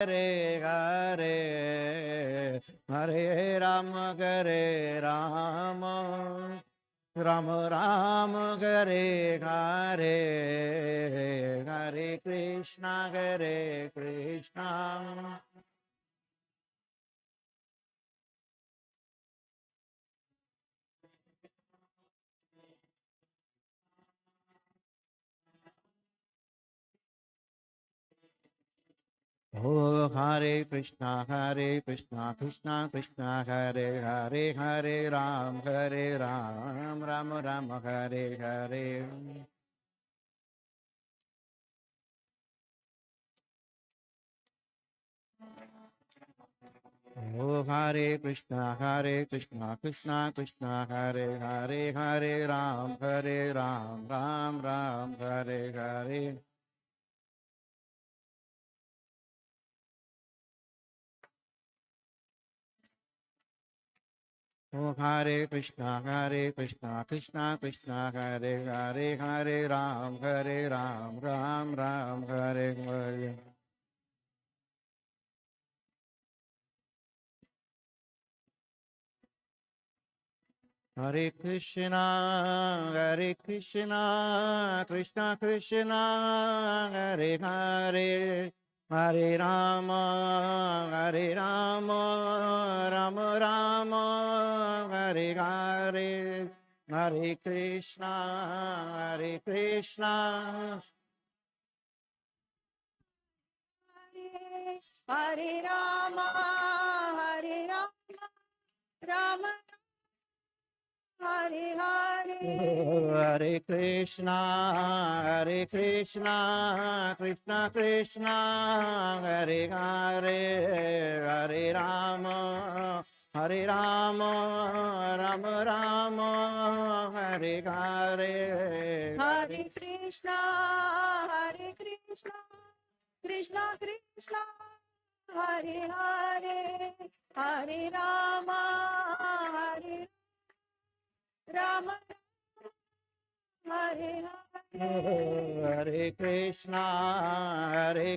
Hare Hare, Hare Rama, Hare Rama, Rama Rama, Hare Hare, Hare Krishna, Hare Krishna. Oh, Hare Krishna, Krishna Krishna, Hare Hare, Hare Ram, Ram Ram, Hare Hare. Oh, Hare Krishna, Krishna Krishna, Hare Hare, Hare Ram, Ram Ram, Hare Hare. Oh, Hare Krishna, Krishna Krishna, Hare Hare, Hare Ram, Ram Ram, Hare Hare. Hare Krishna, Krishna Krishna, Hare Hare, Hare Rama, Rama Rama, Hare Hare, Hare Krishna, Hare Rama, Rama Hare Hare. Hare Krishna, Krishna Krishna, Hare Hare, Hare Rama, Rama Rama, Hare Hare. Hare Krishna, Krishna Krishna, Hare Hare, Hare Rama, Rama Hare Hare. Hare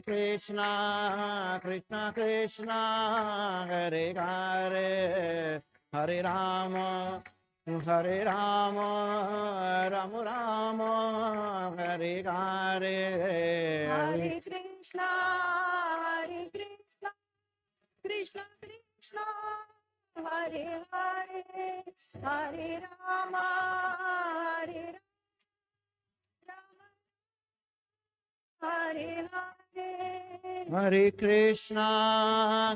Krishna, Krishna Krishna, Hare Hare, Hare Rama, Rama Rama, Hare Hare. Hare Krishna, Krishna Krishna, Hare Hare, Hare Rama, Hare Hare. Hare Krishna,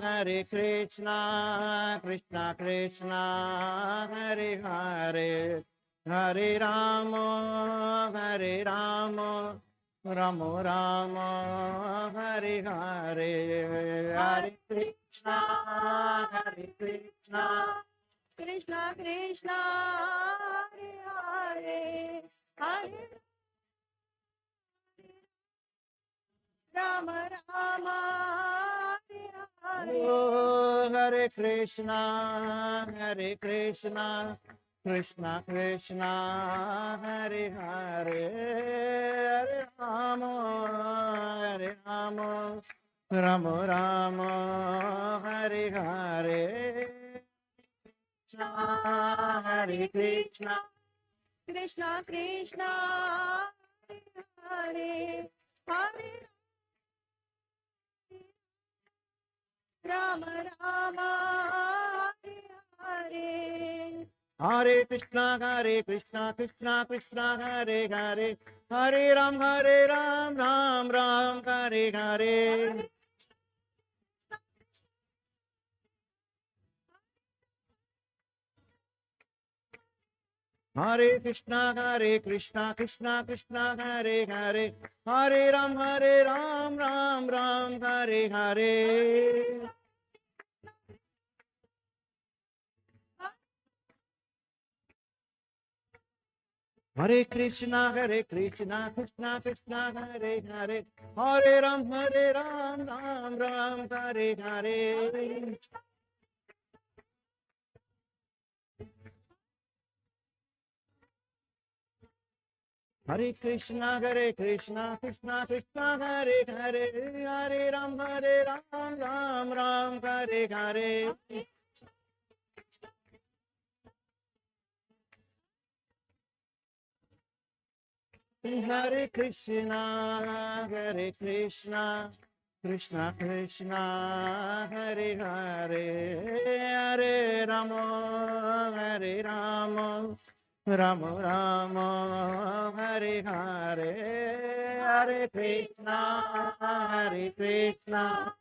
Krishna Krishna, Hare Hare, Hare Rama, Rama Rama, Hare Hare. Hare Krishna, Krishna Krishna, Hare Hare, Hare Rama Rama, Hare Hare. Oh, Hare Krishna, Krishna Krishna, Hare Hare, Hare Rama, Rama Rama, Hare Hare. Hare Krishna, Krishna Krishna, Hare Hare, Hare Rama Rama, Hare Hare. Hare Krishna, Krishna Krishna, Hare Hare, Hare Ram, Ram Ram, Hare Hare. Hare Krishna, Krishna Krishna, Hare Hare, Hare Ram, Ram Ram, Hare Hare. Hare Krishna, Krishna Krishna, Hare Hare, Hare Ram, Ram Ram, Hare Hare. Hare Krishna, Krishna Krishna, Hare Hare, Hare Ram, Ram Ram, Hare Hare. Hare Krishna, Krishna Krishna, Hare Hare, Hare Rama, Hare Rama, Rama Rama, Hare Hare, Hare Krishna, Hare Krishna.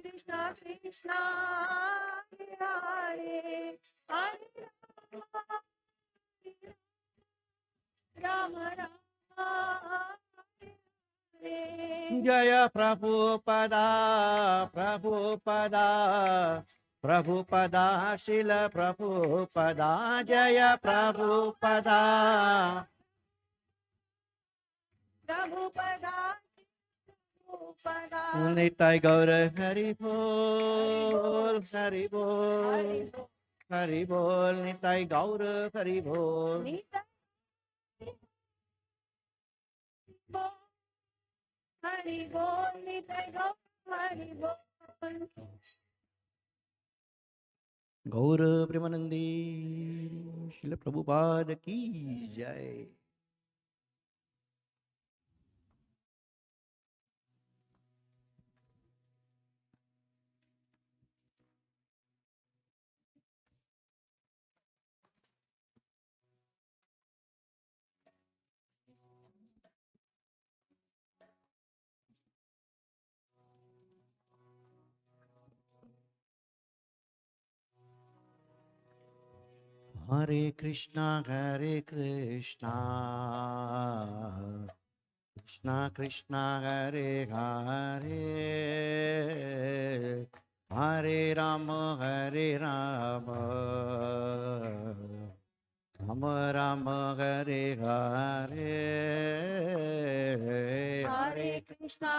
Krishna Krishna Hare Hare Rama Rama Hare Jaya Prabhupada, Prabhupada, Prabhupada, Srila Prabhupada, Jaya Prabhupada. Prabhupada Prabhupada Nitai Gaura Hari Bol, Hari Bol, Hari Hari Bol, Nitai Gaura Hari Bol. Bol Hari Bol Nitai Gaur Hari Bol Gaura Premanandi, Srila Prabhupada ki jai. Hare Krishna, Krishna Krishna, Hare Hare, Hare Rama, Hare Rama, Rama Rama, Hare Hare, Hare Krishna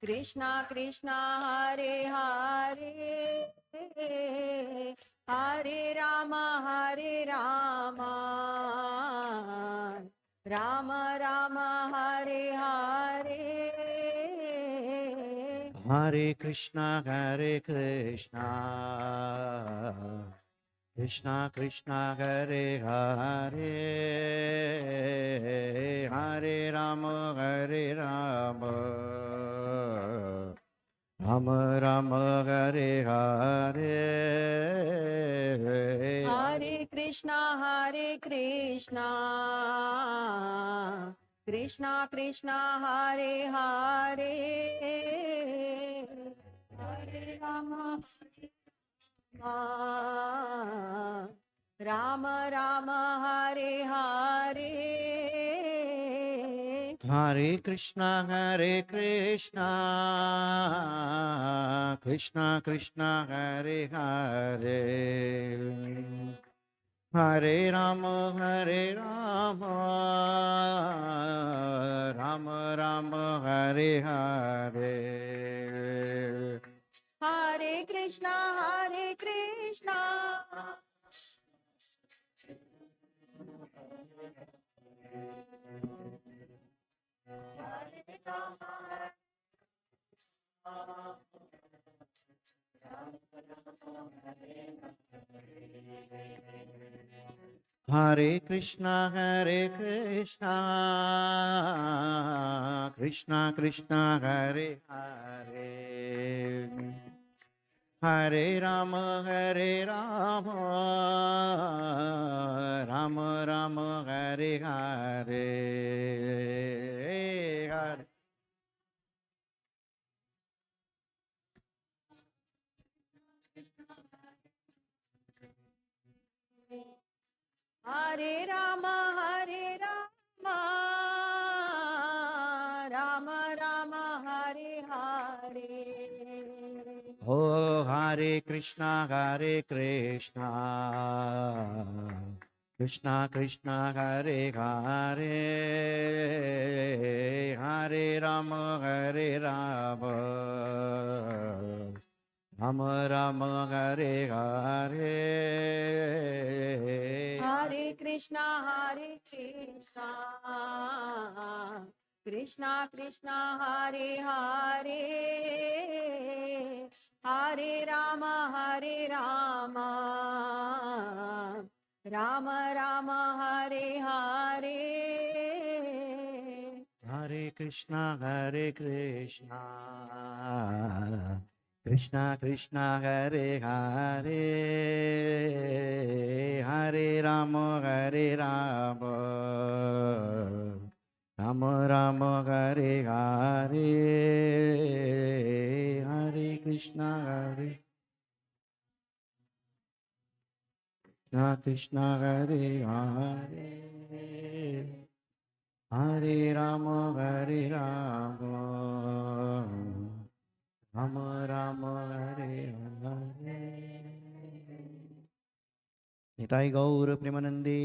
Krishna Krishna Hare Hare Hare Rama Rama Rama Hare Hare Hare Krishna, Krishna Krishna, Hare Hare, Hare Rama, Hare Rama, Rama Rama, Hare Hare. Hare Krishna Krishna Krishna Hare Hare Hare Rama Rama Rama Hare Hare Hare Krishna, Krishna Krishna, Hare Hare, Hare Rama, Rama Rama, Hare Hare. Hare Krishna Hare Krishna, Krishna Krishna, Hare Hare, Hare Rama, Rama Rama, Hare Hare, Hare. Hare Rama Rama Rama Hare Hare Oh, Hare Krishna, Krishna Krishna, Hare Hare, Hare Rama, Rama Rama Hare Hare, Hare Krishna, Krishna Krishna, Hare Hare, Hare Rama, Rama Rama, Hare Hare. Hare Krishna, Krishna Krishna, Hare Hare, Hare Rama, Rama Rama, Hare Hare, Hare Krishna, Krishna Hare Hare, Hare Rama, Rama Rama, Hare Hare. Nitai गौर प्रेमानंदे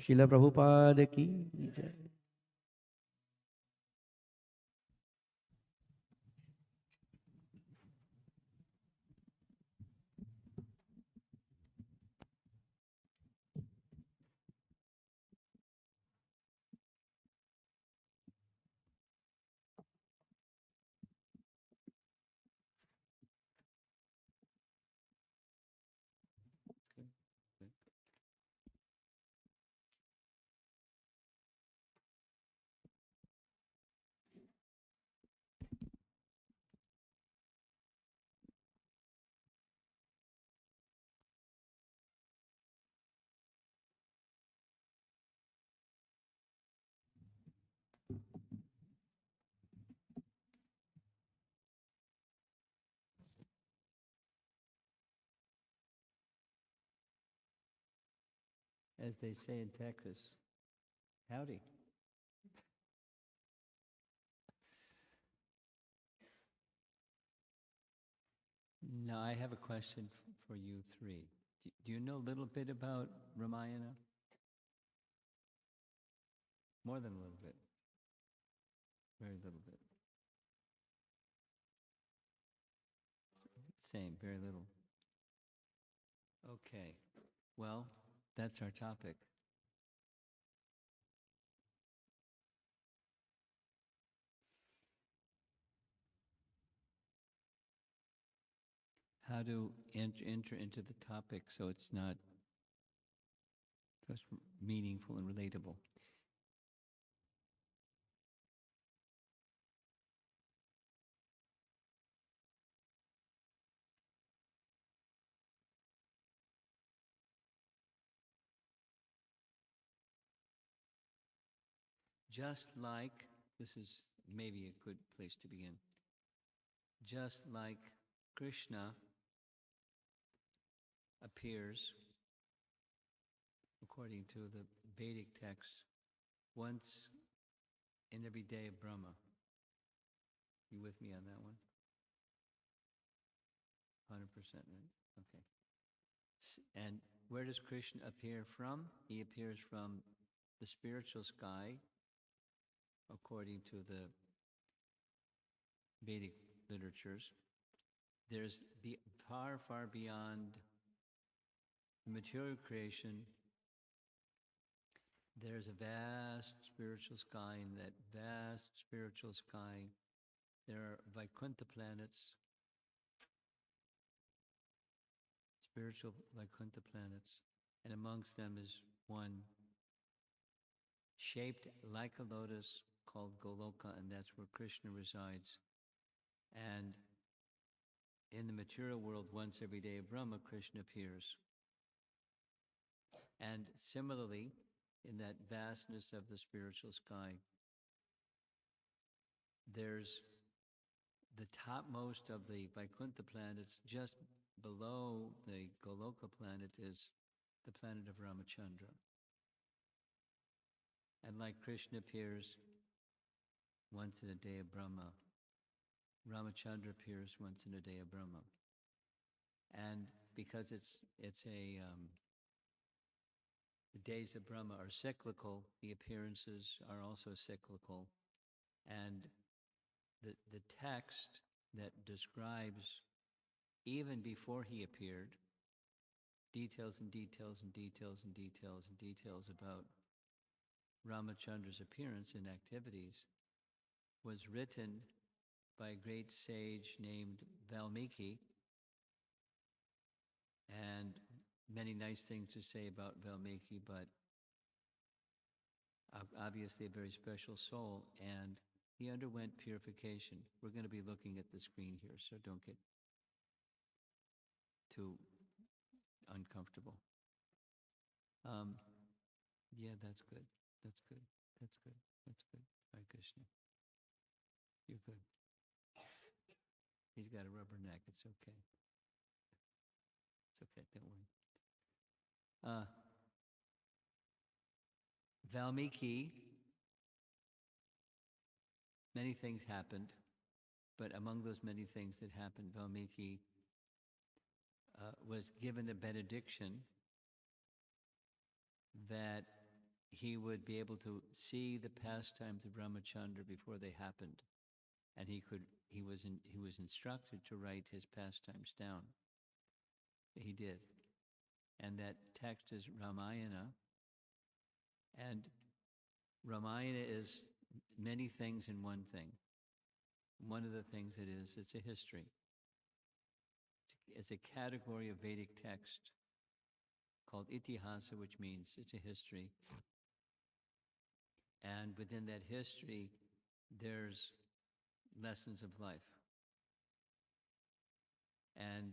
शिला प्रभुपाद की जय. As they say in Texas, howdy. Now, I have a question for you three. Do you know a little bit about Ramayana? More than a little bit. Very little bit. Same, very little. Okay. Well, that's our topic. How to enter into the topic so it's not just meaningful and relatable. Just like, this is maybe a good place to begin. Just like Krishna appears, according to the Vedic text, once in every day of Brahma. You with me on that one? 100%, right? Okay. And where does Krishna appear from? He appears from the spiritual sky, according to the Vedic literatures. There's far, far beyond the material creation. There's a vast spiritual sky. In that vast spiritual sky, there are Vaikuntha planets, spiritual Vaikuntha planets, and amongst them is one shaped like a lotus called Goloka, and that's where Krishna resides. And in the material world, once every day of Brahma, Krishna appears. And similarly, in that vastness of the spiritual sky, there's the topmost of the Vaikuntha planets, just below the Goloka planet, is the planet of Ramachandra. And like Krishna appears once in a day of Brahma, Ramachandra appears once in a day of Brahma. And because the days of Brahma are cyclical, the appearances are also cyclical. And the text that describes even before he appeared, details and details and details and details and details about Ramachandra's appearance and activities was written by a great sage named Valmiki, and many nice things to say about Valmiki, but obviously a very special soul, and he underwent purification. We're going to be looking at the screen here, so don't get too uncomfortable. Yeah, that's good. That's good. That's good. That's good. Hare Krishna. You're good. He's got a rubber neck. It's okay. It's okay. Don't worry. Valmiki, many things happened, but among those many things that happened, Valmiki was given a benediction that he would be able to see the pastimes of Ramachandra before they happened, and he was instructed to write his pastimes down. He did, and that text is Ramayana, and Ramayana is many things in one thing. One of the things it is, it's a history. It's a category of Vedic text called Itihasa, which means it's a history. And within that history, there's lessons of life. And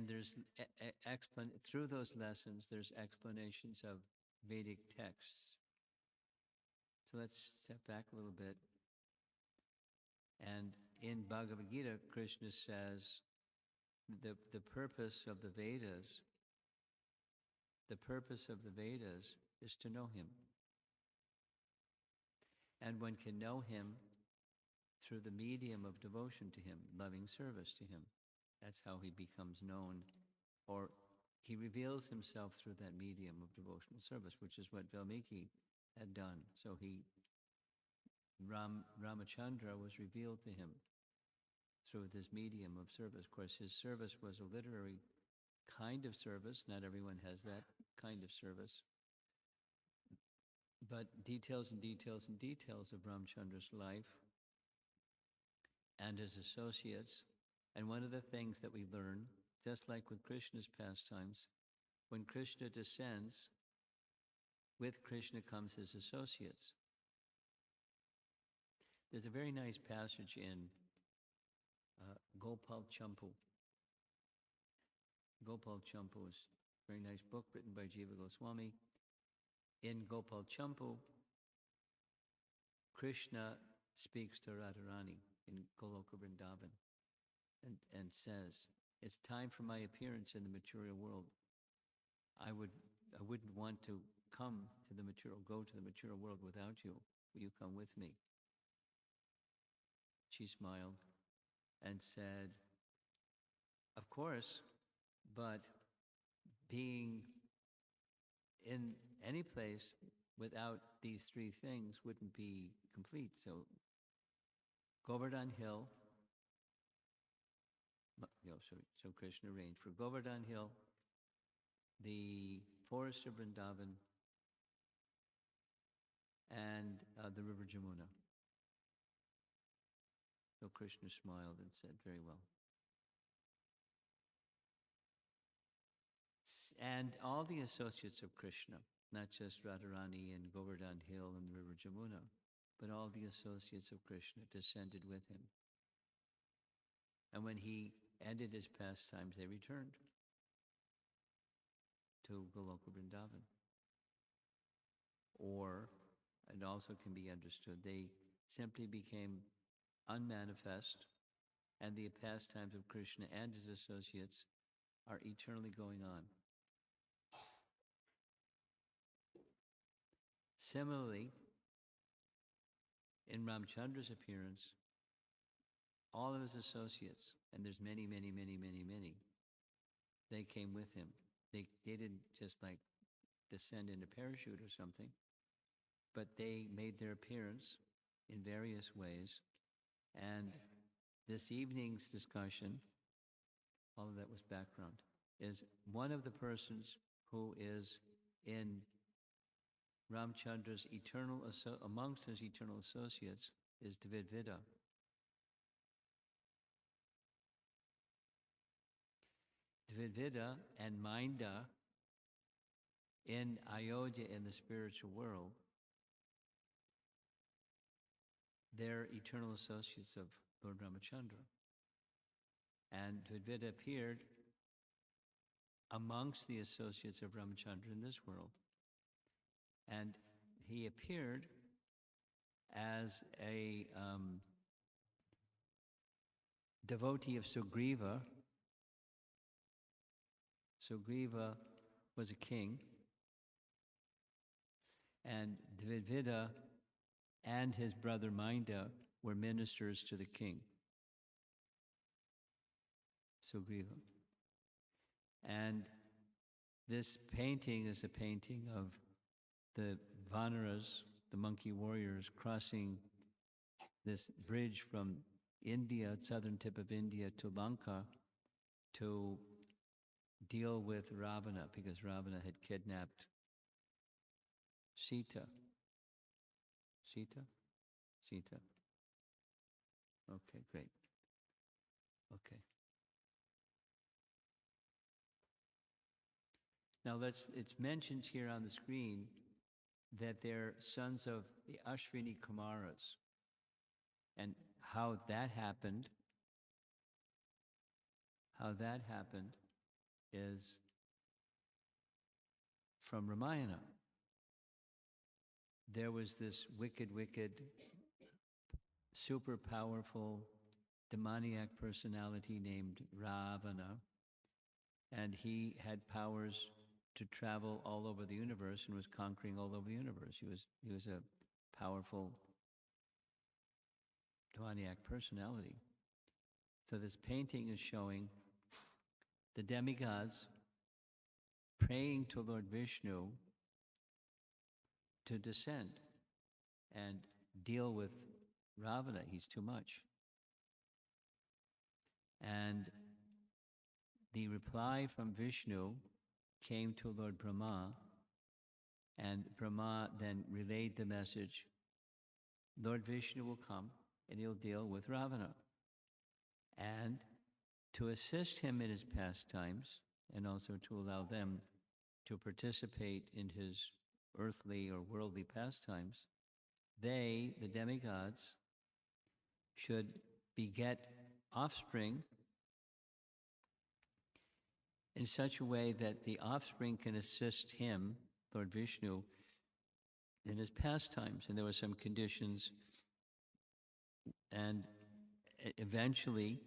there's through those lessons, there's explanations of Vedic texts. So let's step back a little bit. And in Bhagavad Gita, Krishna says the purpose of the Vedas is to know him. And one can know him through the medium of devotion to him, loving service to him. That's how he becomes known, or he reveals himself through that medium of devotional service, which is what Valmiki had done. So Ramachandra was revealed to him through this medium of service. Of course, his service was a literary kind of service. Not everyone has that kind of service. But details and details and details of Ramachandra's life and his associates. And one of the things that we learn, just like with Krishna's pastimes, when Krishna descends, with Krishna comes his associates. There's a very nice passage in Gopal Champu. Gopal Champu is a very nice book written by Jiva Goswami. In Gopal Champu, Krishna speaks to Radharani in Goloka Vrindavan and says, "It's time for my appearance in the material world. I wouldn't want to go to the material world without you. Will you come with me?" She smiled and said, "Of course, but being in any place without these three things wouldn't be complete." So Govardhan Hill, so Krishna arranged for Govardhan Hill, the forest of Vrindavan, and the river Jamuna. So Krishna smiled and said, "Very well." And all the associates of Krishna, not just Radharani and Govardhan Hill and the river Jamuna, but all the associates of Krishna descended with him. And when he ended his pastimes, they returned to Goloka Vrindavan. Or, it also can be understood, they simply became unmanifest, and the pastimes of Krishna and his associates are eternally going on. Similarly, in Ramachandra's appearance, all of his associates, and there's many, many, many, many, many, they came with him. They didn't just like descend in a parachute or something, but they made their appearance in various ways, and this evening's discussion, all of that was background, is one of the persons who is in Ramchandra's amongst his eternal associates is Dvidvida. Dvidvida and Minda in Ayodhya in the spiritual world, they're eternal associates of Lord Ramachandra. And Dvidvida appeared amongst the associates of Ramachandra in this world. And he appeared as a devotee of Sugriva. Sugriva was a king, and Dvidvida and his brother Minda were ministers to the king, Sugriva. And this painting is a painting of the Vanaras, the monkey warriors, crossing this bridge from India, southern tip of India, to Lanka to deal with Ravana, because Ravana had kidnapped Sita. Sita? Sita. Okay, great. Okay. Now it's mentioned here on the screen that they're sons of the Ashwini Kumaras. And how that happened is from Ramayana. There was this wicked, super powerful demoniac personality named Ravana, and he had powers to travel all over the universe and was conquering all over the universe. He was a powerful demoniac personality. So this painting is showing the demigods praying to Lord Vishnu to descend and deal with Ravana. He's too much. And the reply from Vishnu came to Lord Brahma, and Brahma then relayed the message, Lord Vishnu will come and he'll deal with Ravana. And to assist him in his pastimes, and also to allow them to participate in his earthly or worldly pastimes, they, the demigods, should beget offspring in such a way that the offspring can assist him, Lord Vishnu, in his pastimes. And there were some conditions, and eventually,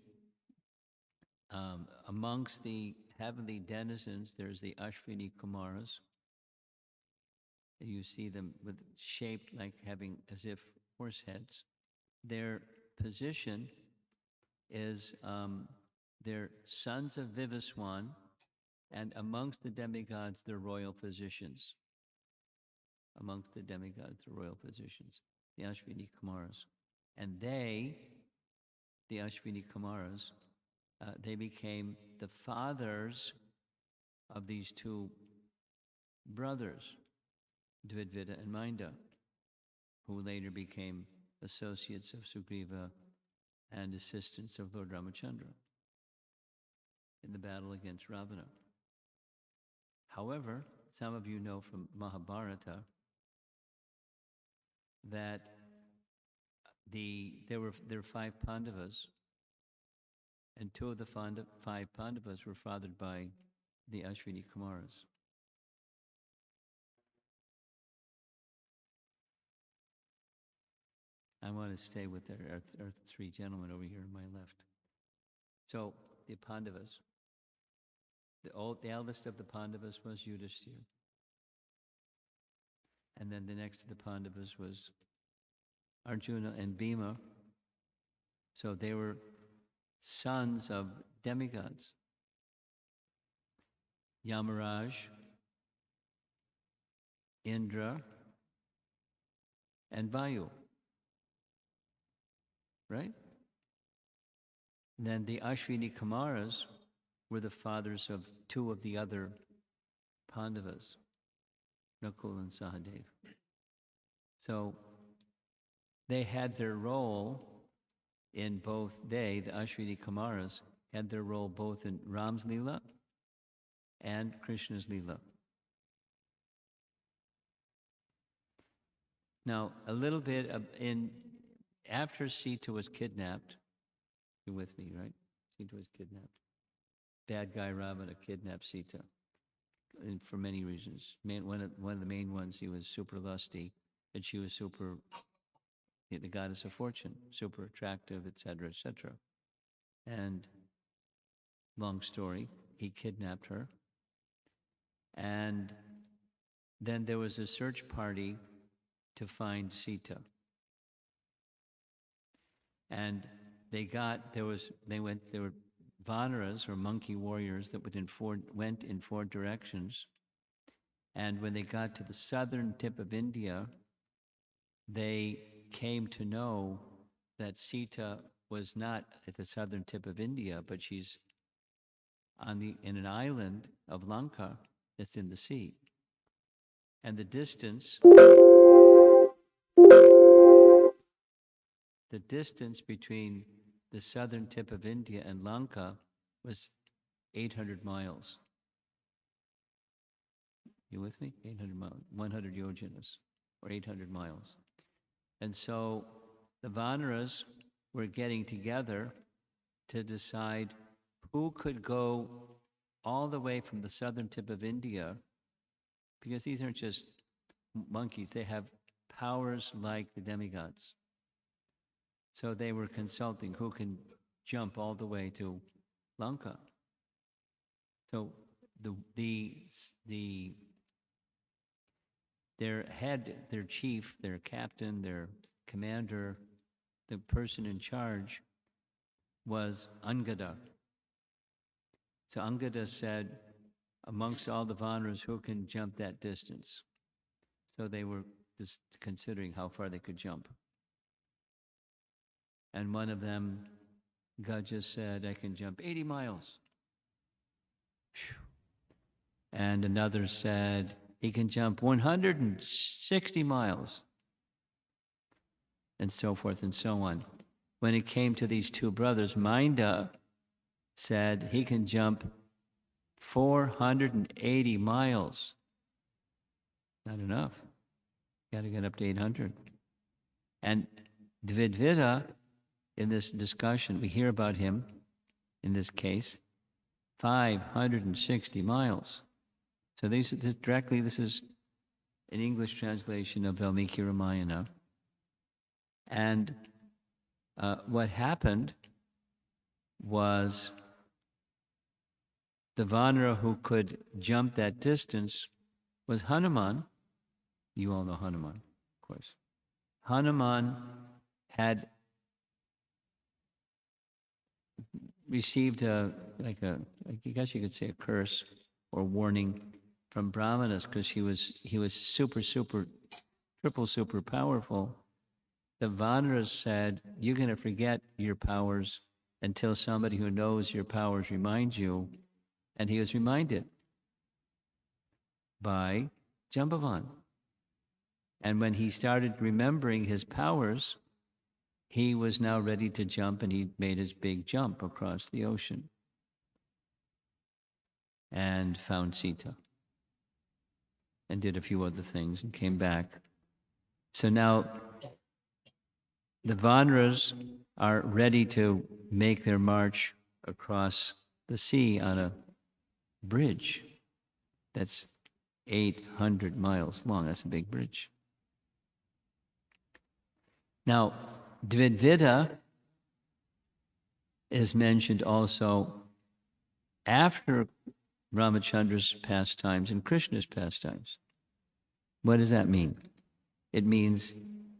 amongst the heavenly denizens, there's the Ashwini Kumaras. You see them with shaped like having as if horse heads. Their position is they're sons of Vivaswan, and amongst the demigods, they're royal physicians. Amongst the demigods, the royal physicians, the Ashwini Kumaras. And they, the Ashwini Kumaras, they became the fathers of these two brothers, Dvidvida and Minda, who later became associates of Sugriva and assistants of Lord Ramachandra in the battle against Ravana. However, some of you know from Mahabharata that there were 5 Pandavas, and 2 of the 5 Pandavas were fathered by the Ashwini Kumaras. I want to stay with our 3 gentlemen over here on my left. So the Pandavas, the eldest of the Pandavas was Yudhishthira. And then the next to the Pandavas was Arjuna and Bhima. So they were sons of demigods. Yamaraj, Indra, and Vayu. Right? then the Ashwini Kumaras were the fathers of two of the other Pandavas, Nakul and Sahadev. So they had their role in both, the Ashwini Kumaras, had their role both in Ram's Leela and Krishna's Leela. Now, a little bit after Sita was kidnapped, you're with me, right? Sita was kidnapped. Bad guy Ravana kidnapped Sita, and for many reasons. One of the main ones, he was super lusty, and she was the goddess of fortune, super attractive, etc., etc. And long story, he kidnapped her. And then there was a search party to find Sita. And there were Vanaras, or monkey warriors, that went in four directions. And when they got to the southern tip of India, they came to know that Sita was not at the southern tip of India, but she's in an island of Lanka that's in the sea. And the distance between the southern tip of India and Lanka was 800 miles. You with me? 800 miles, 100 yojanas, or 800 miles. And so the Vanaras were getting together to decide who could go all the way from the southern tip of India, because these aren't just monkeys, they have powers like the demigods. So they were consulting who can jump all the way to Lanka. So their head, their chief, their captain, their commander, the person in charge was Angada. So Angada said, amongst all the Vanaras, who can jump that distance? So they were just considering how far they could jump. And one of them, Gaja, said, I can jump 80 miles. And another said, he can jump 160 miles. And so forth and so on. When it came to these two brothers, Minda said he can jump 480 miles. Not enough. Got to get up to 800. And Dvidvita, in this discussion, we hear about him, in this case, 560 miles. So this is an English translation of Valmiki Ramayana. And what happened was the Vanara who could jump that distance was Hanuman. You all know Hanuman, of course. Hanuman had received I guess you could say, a curse or warning from Brahmanas, because he was super powerful. The Vanaras said, you're going to forget your powers until somebody who knows your powers reminds you. And he was reminded by Jambavan. And when he started remembering his powers, he was now ready to jump, and he made his big jump across the ocean and found Sita and did a few other things and came back. So now the Vanaras are ready to make their march across the sea on a bridge that's 800 miles long. That's a big bridge. Now, Dvidvita is mentioned also after Ramachandra's pastimes and Krishna's pastimes. What does that mean? It means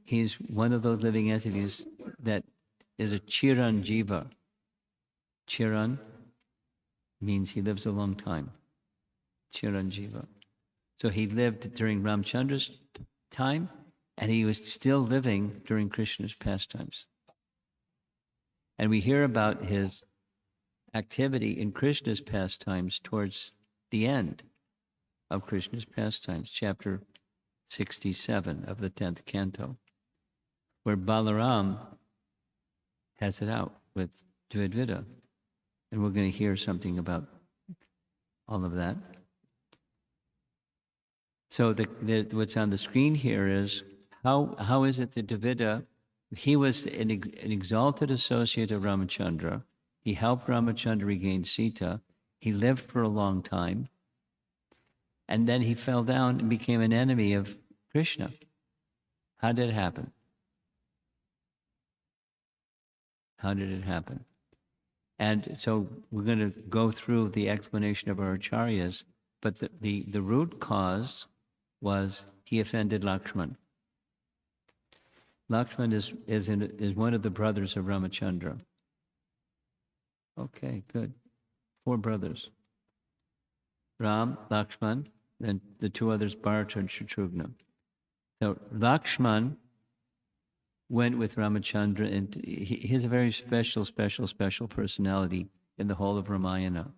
he's one of those living entities that is a Chiranjiva. Chiran means he lives a long time. Chiranjiva. So he lived during Ramachandra's time, and he was still living during Krishna's pastimes. And we hear about his activity in Krishna's pastimes towards the end of Krishna's pastimes, chapter 67 of the 10th canto, where Balaram has it out with Dvidvida. And we're going to hear something about all of that. So what's on the screen here is how is it that Dvidvida, he was an exalted associate of Ramachandra. He helped Ramachandra regain Sita. He lived for a long time. And then he fell down and became an enemy of Krishna. How did it happen? How did it happen? And so we're going to go through the explanation of our acharyas, but the root cause was he offended Lakshman. Lakshman is one of the brothers of Ramachandra. Okay, good. 4 brothers. Ram, Lakshman, then the 2 others, Bharata and Shatrughna. So Lakshman went with Ramachandra, and he has a very special personality in the whole of Ramayana.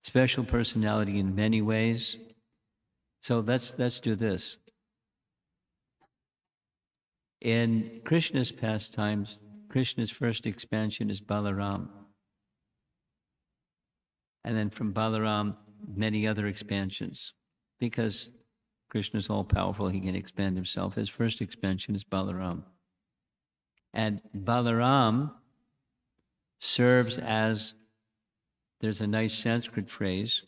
Special personality in many ways. So let's do this. In Krishna's pastimes, Krishna's first expansion is Balaram. And then from Balaram, many other expansions. Because Krishna's all-powerful, he can expand himself. His first expansion is Balaram. And Balaram serves as, there's a nice Sanskrit phrase,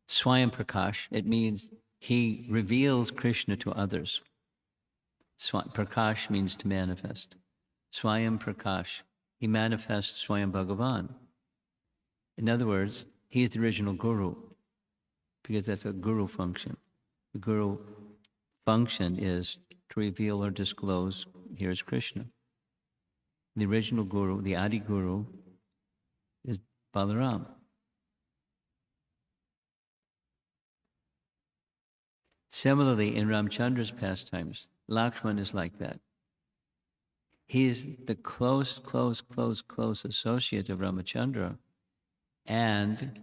Swayam Prakash. It means he reveals Krishna to others. Prakash means to manifest. Swayam Prakash. He manifests Swayam Bhagavan. In other words, he is the original guru, because that's a guru function. The guru function is to reveal or disclose, here's Krishna. The original guru, the Adi Guru, is Balaram. Similarly, in Ramachandra's pastimes, Lakshman is like that. He is the close associate of Ramachandra, and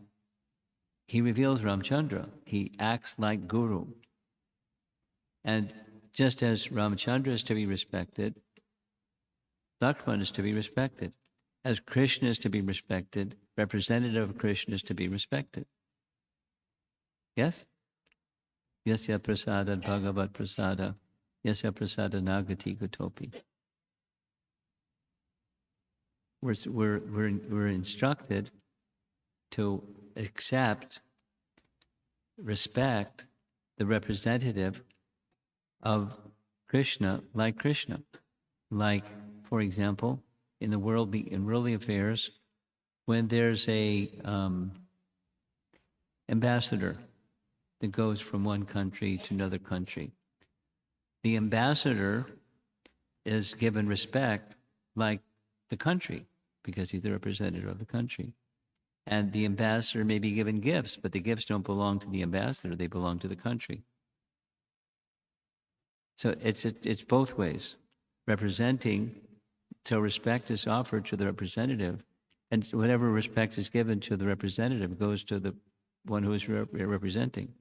he reveals Ramachandra. He acts like guru. And just as Ramachandra is to be respected, Lakshman is to be respected. As Krishna is to be respected, representative of Krishna is to be respected. Yes? Yasya prasada bhagavat prasada, yasya prasada nagati gutopi. We're instructed to accept, respect the representative of Krishna. Like, for example, in worldly affairs, when there's a ambassador that goes from one country to another country, the ambassador is given respect like the country, because he's the representative of the country. And the ambassador may be given gifts, but the gifts don't belong to the ambassador, they belong to the country. So it's both ways. Representing, so respect is offered to the representative, and whatever respect is given to the representative goes to the one who is representing.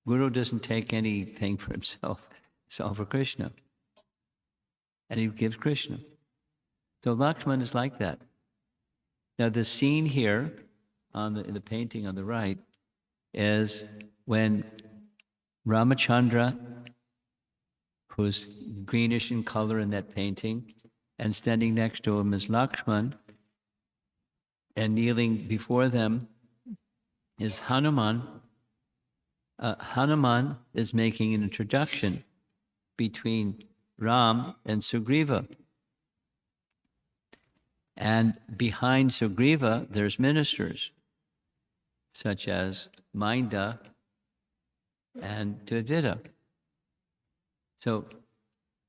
Guru doesn't take anything for himself, it's all for Krishna. And he gives Krishna. So Lakshman is like that. Now the scene here in the painting on the right is when Ramachandra, who's greenish in color in that painting, and standing next to him is Lakshman, and kneeling before them is Hanuman. Hanuman is making an introduction between Ram and Sugriva. And behind Sugriva, there's ministers, such as Minda and Dvidvida. So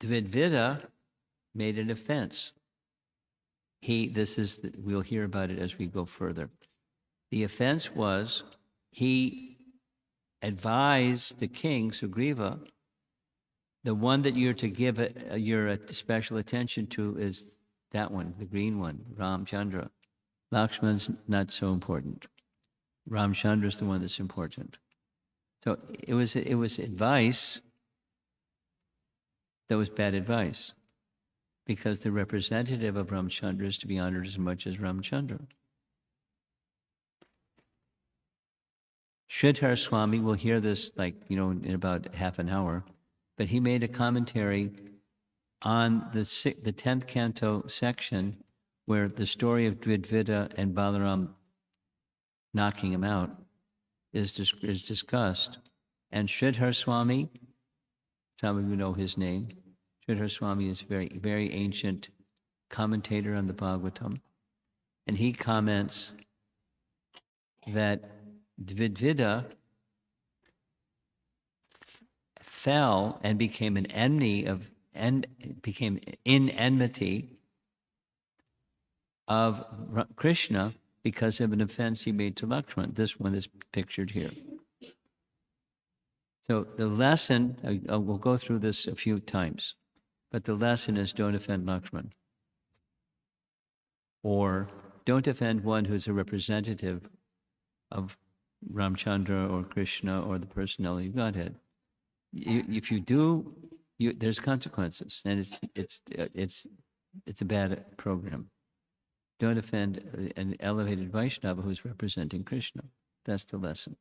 Dvidvida made an offense. We'll hear about it as we go further. The offense was he advised the king, Sugriva, the one that you're to give your special attention to is that one, the green one, Ramchandra. Lakshman's not so important. Ramchandra's the one that's important. So it was advice that was bad advice, because the representative of Ramchandra is to be honored as much as Ramchandra. Sridhar Swami, we'll hear this in about half an hour, but he made a commentary on the 10th canto section where the story of Dvidvida and Balaram knocking him out is discussed. And Sridhar Swami, some of you know his name, Sridhar Swami is a very, very ancient commentator on the Bhagavatam. And he comments that Dvidvida fell and became an enemy of, and became in enmity of Krishna because of an offense he made to Lakshman. This one is pictured here. So the lesson, we'll go through this a few times, but the lesson is don't offend Lakshman. Or don't offend one who's a representative of Ramchandra or Krishna or the personality of Godhead. If you do, there's consequences, and it's a bad program. Don't offend an elevated Vaishnava who's representing Krishna. That's the lesson.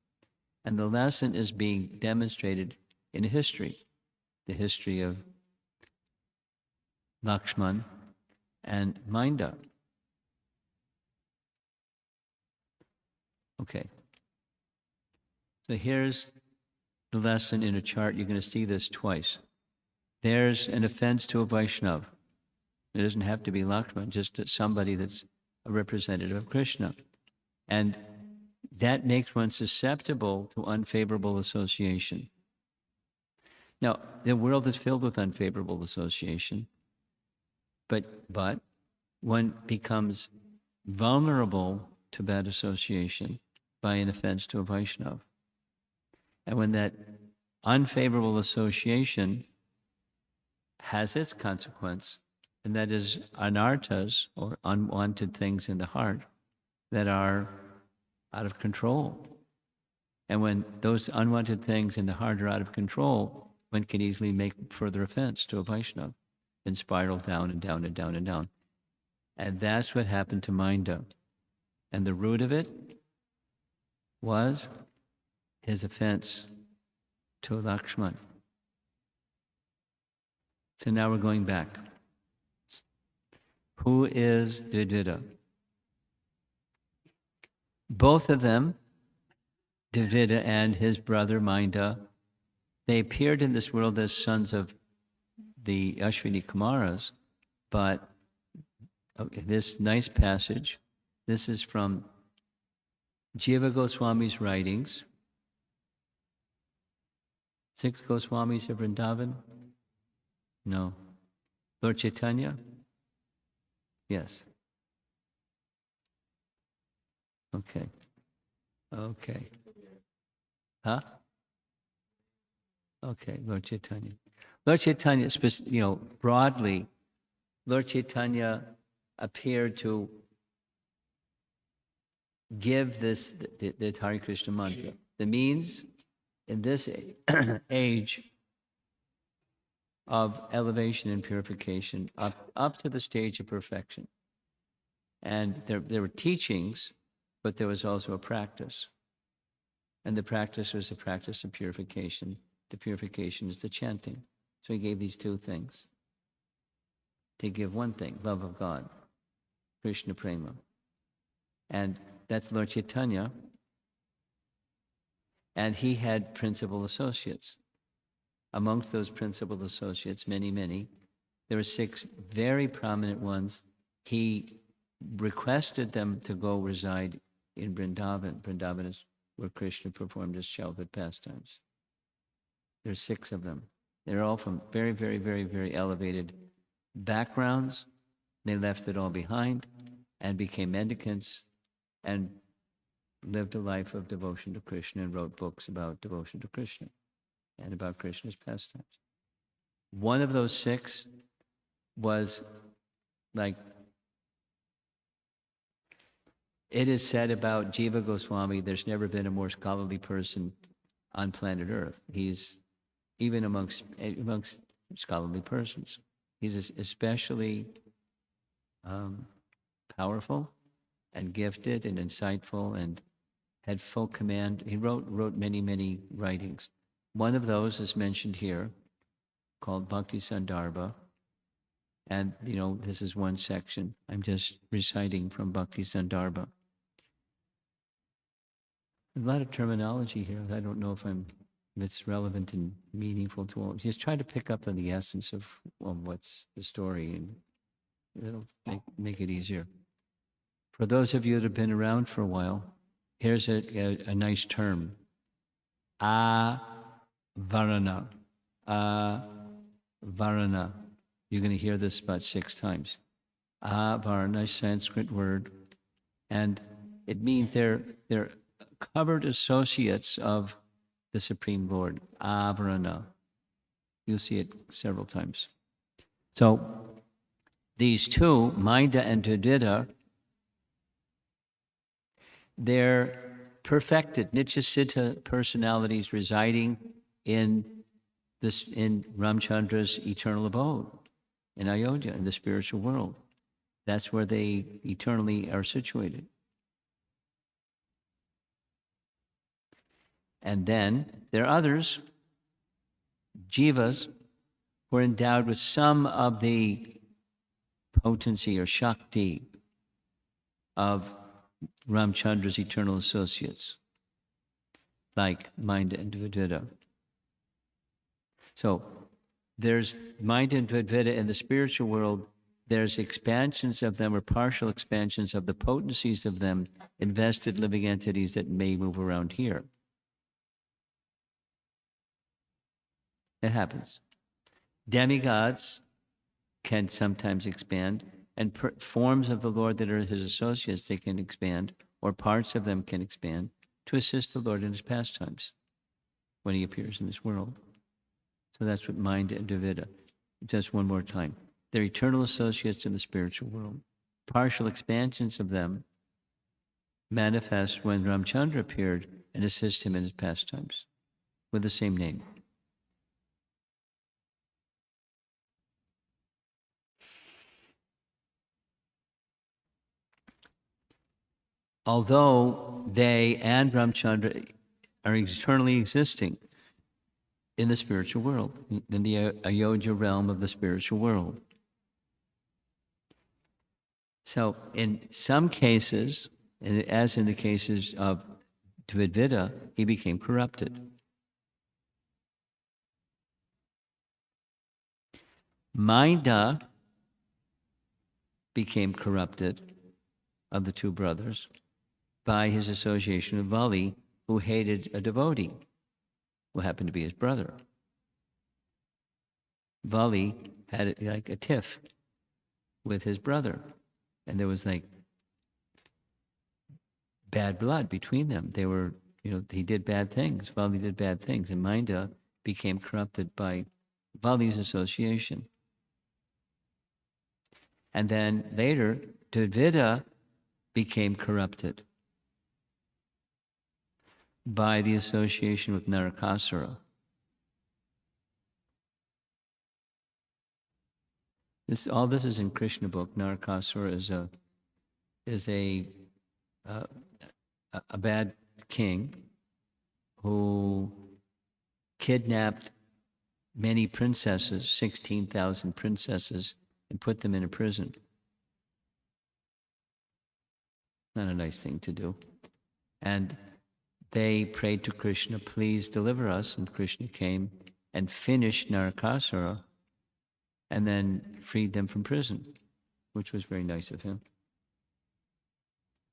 And the lesson is being demonstrated in history, the history of Lakshman and Minda. Okay. So here's the lesson in a chart. You're going to see this twice. There's an offense to a Vaishnava. It doesn't have to be Lakshman, just somebody that's a representative of Krishna. And that makes one susceptible to unfavorable association. Now, the world is filled with unfavorable association, but one becomes vulnerable to bad association by an offense to a Vaishnava. And when that unfavorable association has its consequence, and that is anarthas, or unwanted things in the heart that are out of control. And when those unwanted things in the heart are out of control, one can easily make further offense to a Vaishnava and spiral down and down and down and down. And that's what happened to Minda. And the root of it was his offense to Lakshman. So now we're going back. Who is Dvidvida? Both of them, Dvidvida and his brother Minda, they appeared in this world as sons of the Ashwini Kumaras, but this nice passage, this is from Jiva Goswami's writings. 6 Goswamis of Vrindavan? No. Lord Chaitanya? Yes. Okay. Okay. Huh? Okay, Lord Chaitanya. Lord Chaitanya, broadly, Lord Chaitanya appeared to give this, the Hare Krishna mantra. The means in this age of elevation and purification up to the stage of perfection. And there were teachings, but there was also a practice. And the practice was a practice of purification. The purification is the chanting. So he gave these two things. To give one thing, love of God, Krishna Prema. And that's Lord Chaitanya. And he had principal associates. Amongst those principal associates, many, there were 6 very prominent ones. He requested them to go reside in Vrindavan. Vrindavan is where Krishna performed his childhood pastimes. There's 6 of them. They're all from very, very, very, very elevated backgrounds. They left it all behind and became mendicants and lived a life of devotion to Krishna and wrote books about devotion to Krishna and about Krishna's pastimes. One of those 6 was like It is said about Jiva Goswami, there's never been a more scholarly person on planet Earth. He's even amongst scholarly persons. He's especially powerful and gifted and insightful and had full command. He wrote many writings. One of those is mentioned here, called Bhakti Sandarbha. And, this is one section. I'm just reciting from Bhakti Sandarbha. A lot of terminology here. I don't know if it's relevant and meaningful to all. Just try to pick up on the essence of what's the story, and it'll make it easier. For those of you that have been around for a while, here's a nice term. Avarana. Avarana. You're going to hear this about 6 times. Avarana, Sanskrit word. And it means they're covered associates of the Supreme Lord. Avarana. You'll see it several times. So these two, Maida and Dvidita, they're perfected Nityasiddha personalities residing in Ramchandra's eternal abode, in Ayodhya, in the spiritual world. That's where they eternally are situated. And then there are others, jivas, who are endowed with some of the potency or shakti of Ramchandra's eternal associates, like Maida and Dvidita. So there's Maida and Dvidita in the spiritual world. There's expansions of them or partial expansions of the potencies of them, invested living entities that may move around here. It happens. Demigods can sometimes expand, and forms of the Lord that are his associates, they can expand, or parts of them can expand to assist the Lord in his pastimes when he appears in this world. So that's what Maida and Dvidita. Just one more time. They're eternal associates in the spiritual world. Partial expansions of them manifest when Ramchandra appeared and assist him in his pastimes with the same name. Although they and Ramchandra are eternally existing in the spiritual world, in the Ayodhya realm of the spiritual world. So in some cases, as in the cases of Dvidita, he became corrupted. Maida became corrupted, of the two brothers, by his association with Vali, who hated a devotee who happened to be his brother. Vali had like a tiff with his brother, and there was like bad blood between them. They were, he did bad things. Vali did bad things, and Maida became corrupted by Vali's association. And then later, Dvidita became corrupted by the association with Narakasura. All this is in Krishna book. Narakasura is a bad king who kidnapped many princesses, 16,000 princesses, and put them in a prison. Not a nice thing to do. And they prayed to Krishna, please deliver us. And Krishna came and finished Narakasura and then freed them from prison, which was very nice of him.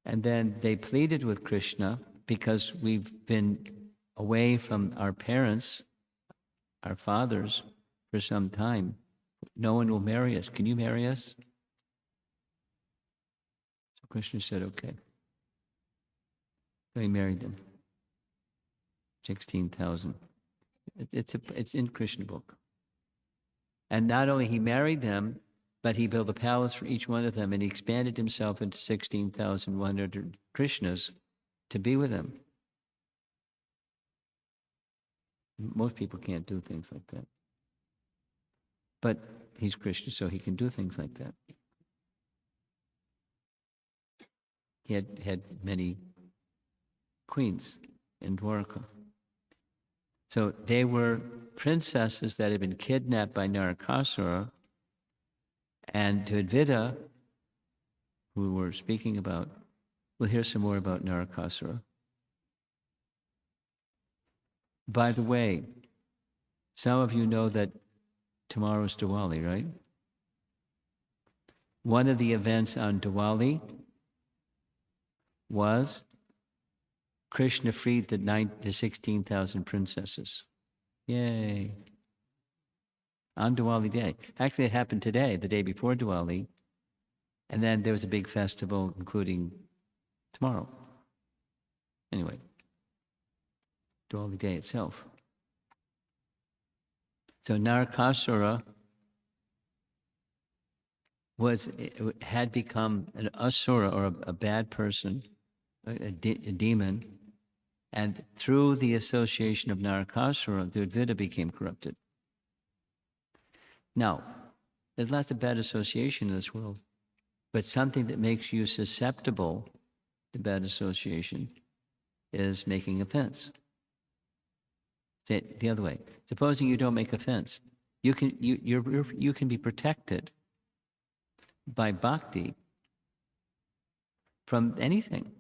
And then they pleaded with Krishna, because we've been away from our parents, our fathers, for some time. No one will marry us. Can you marry us? So Krishna said, okay. So he married them. 16,000. It's in Krishna book. And not only he married them, But he built a palace for each one of them, and he expanded himself into 16,100 Krishnas to be with him. Most people can't do things like that. But he's Krishna, so he can do things like that. He had many queens in Dwarka. So they were princesses that had been kidnapped by Narakasura, and to Advaita, who we're speaking about, we'll hear some more about Narakasura. By the way, some of you know that tomorrow's Diwali, right? One of the events on Diwali was Krishna freed the 16,000 princesses. Yay. On Diwali day. Actually, it happened today, the day before Diwali. And then there was a big festival, including tomorrow. Anyway, Diwali day itself. So Narakasura had become an asura, or a bad person, a demon, and through the association of Narakasura, the Advaita became corrupted. Now, there's lots of bad association in this world, but something that makes you susceptible to bad association is making offense. Say it the other way. Supposing you don't make offense, you can be protected by bhakti from anything.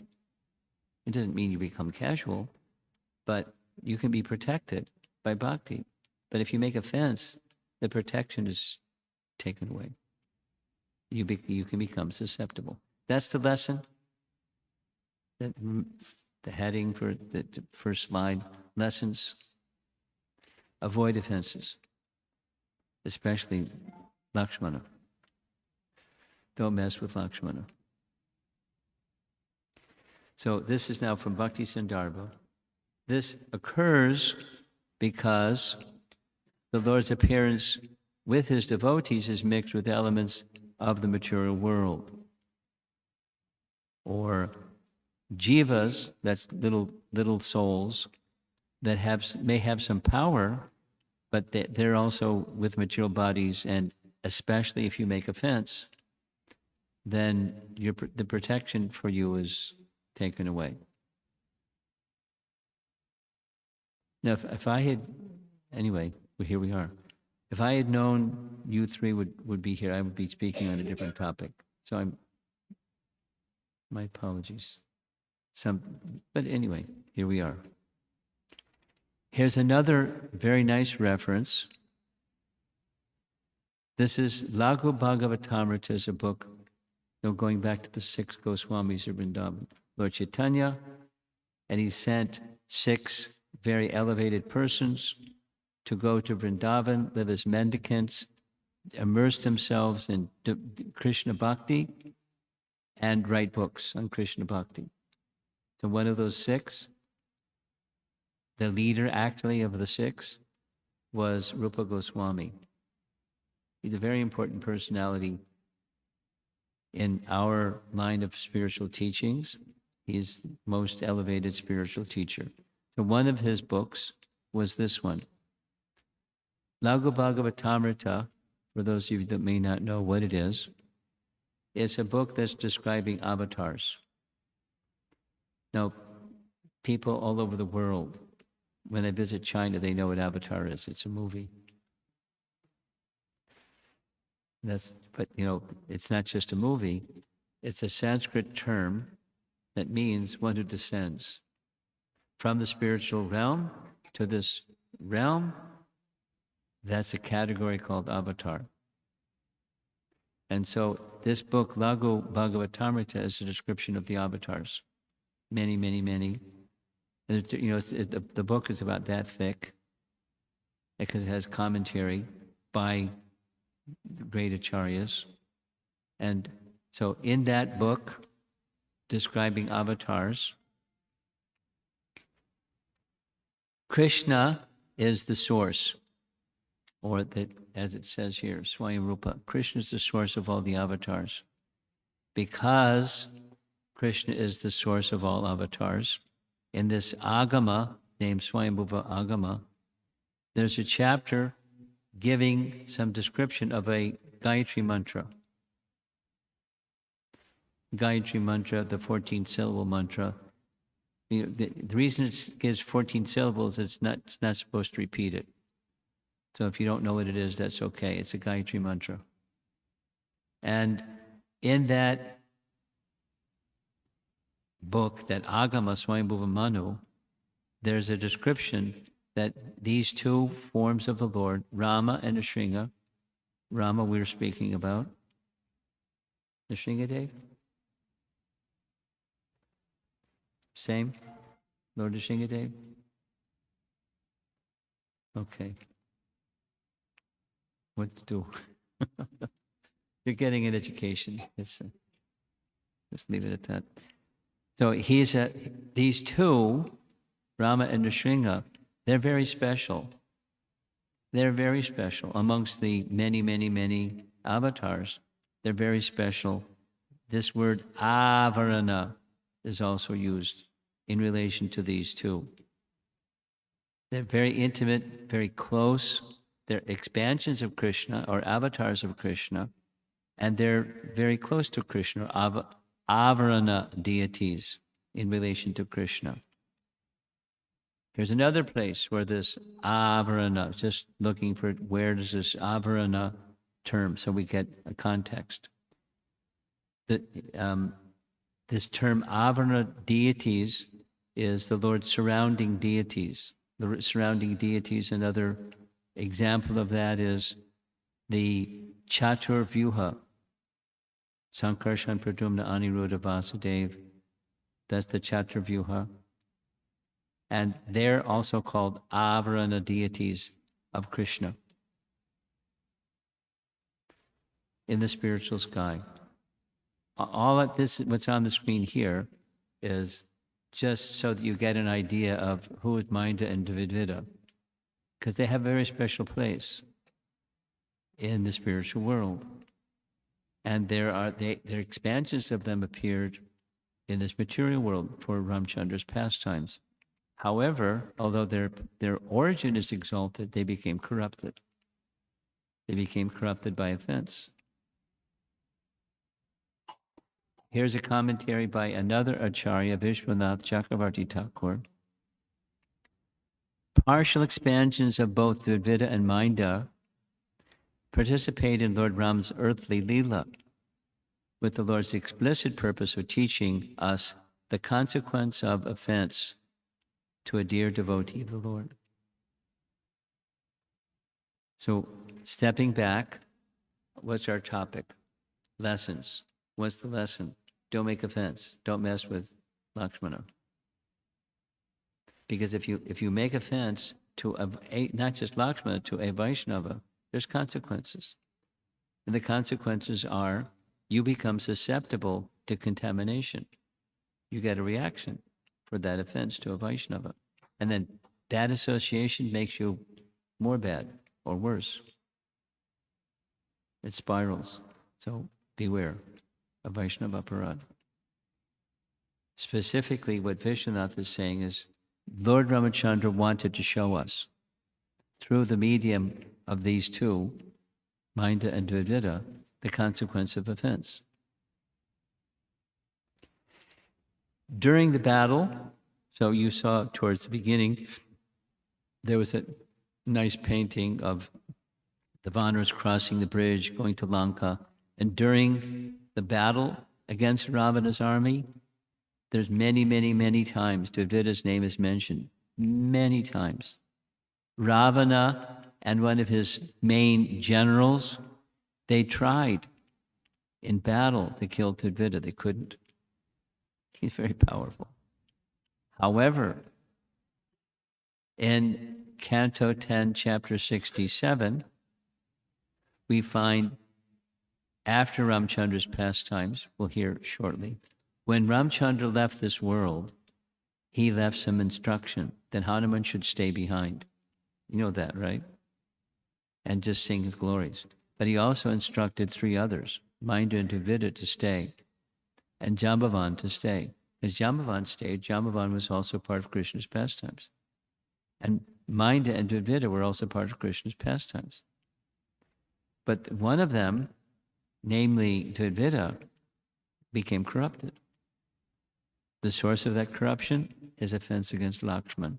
It doesn't mean you become casual, but you can be protected by bhakti. But if you make offense, the protection is taken away. You can become susceptible. That's the lesson. The heading for the first slide, lessons. Avoid offenses, especially Lakshmana. Don't mess with Lakshmana. So this is now from Bhakti Sandarbha. This occurs because the Lord's appearance with his devotees is mixed with elements of the material world. Or jivas, that's little souls that may have some power, but they're also with material bodies, and especially if you make offense, then the protection for you is taken away. Now, if I had, anyway, well, here we are. If I had known you three would be here, I would be speaking on a different topic. So my apologies. But anyway, here we are. Here's another very nice reference. This is Laghu Bhagavatamrita, is a book, going back to the 6 Goswamis of Vrindavan. Lord Chaitanya, and he sent 6 very elevated persons to go to Vrindavan, live as mendicants, immerse themselves in Krishna Bhakti, and write books on Krishna Bhakti. So one of those 6, the leader actually of the 6, was Rupa Goswami. He's a very important personality in our line of spiritual teachings. He's the most elevated spiritual teacher. So one of his books was this one. Laghu Bhagavatamrita, for those of you that may not know what it is, it's a book that's describing avatars. Now, people all over the world, when they visit China, they know what Avatar is. It's a movie. But it's not just a movie. It's a Sanskrit term that means one who descends from the spiritual realm to this realm. That's a category called avatar. And so this book, Laghu Bhagavatamrita, is a description of the avatars. Many, many, many. And the book is about that thick because it has commentary by great acharyas. And so in that book, describing avatars, Krishna is the source, or as it says here, Swayam Rupa. Krishna is the source of all the avatars. Because Krishna is the source of all avatars, in this Agama, named Swayambhuva Agama, there's a chapter giving some description of a Gayatri mantra. Gayatri mantra, the 14-syllable mantra. The reason it gives 14 syllables is it's not supposed to repeat it. So if you don't know what it is, that's okay. It's a Gayatri mantra. And in that book, that Agama Swayambhuva Manu, there's a description that these two forms of the Lord, Rama and Nrsinga, Rama we were speaking about, Nrsingadev? Same? Lord Nrsingadev? Okay. What to do? You're getting an education. Just leave it at that. So these two, Rama and Nrsinga, they're very special. They're very special. Amongst the many, many, many avatars, they're very special. This word avarana is also used in relation to these two. They're very intimate, very close. They're expansions of Krishna or avatars of Krishna, and they're very close to Krishna, avarana deities in relation to Krishna. Here's another place where this avarana, just looking for where does this avarana term, so we get a context. This term avarana deities is the Lord's surrounding deities. The surrounding deities, another example of that is the Chatur Vyuha, Sankarshan Pradumna Aniruddha Vasudev. That's the Chatur Vyuha. And they're also called avarana deities of Krishna in the spiritual sky. All of this, what's on the screen here, is just so that you get an idea of who is Mainda and Dvidvida, because they have a very special place in the spiritual world. And their expansions of them appeared in this material world for Ramchandra's pastimes. However, although their origin is exalted, they became corrupted. They became corrupted by offense. Here's a commentary by another Acharya, Vishwanath Chakravarti Thakur. Partial expansions of both Dvidvida and Mainda participate in Lord Ram's earthly Leela, with the Lord's explicit purpose of teaching us the consequence of offense to a dear devotee of the Lord. So, stepping back, what's our topic? Lessons. What's the lesson? Don't make offense. Don't mess with Lakshmana. Because if you make offense to not just Lakshmana, to a Vaishnava, there's consequences. And the consequences are you become susceptible to contamination. You get a reaction for that offense to a Vaishnava. And then bad association makes you more bad or worse. It spirals. So beware of Vaishnava aparad. Specifically, what Vishwanath is saying is Lord Ramachandra wanted to show us through the medium of these two, Mainda and Dvidvida, the consequence of offense. During the battle, so you saw towards the beginning, there was a nice painting of the Vanas crossing the bridge, going to Lanka. And during the battle against Ravana's army, there's many, many, many times Dvidvida's name is mentioned. Many times. Ravana and one of his main generals, they tried in battle to kill Dvidvida. They couldn't. He's very powerful. However, in Canto 10, Chapter 67, we find after Ramchandra's pastimes, we'll hear shortly, when Ramchandra left this world, he left some instruction that Hanuman should stay behind. You know that, right? and just sing his glories. But he also instructed 3 others, Minda and Dvita, to stay, and Jambavan to stay. As Jambavan stayed, Jambavan was also part of Krishna's pastimes. And Minda and Dvita were also part of Krishna's pastimes. But one of them, namely Dvita, became corrupted. The source of that corruption is offense against Lakshman.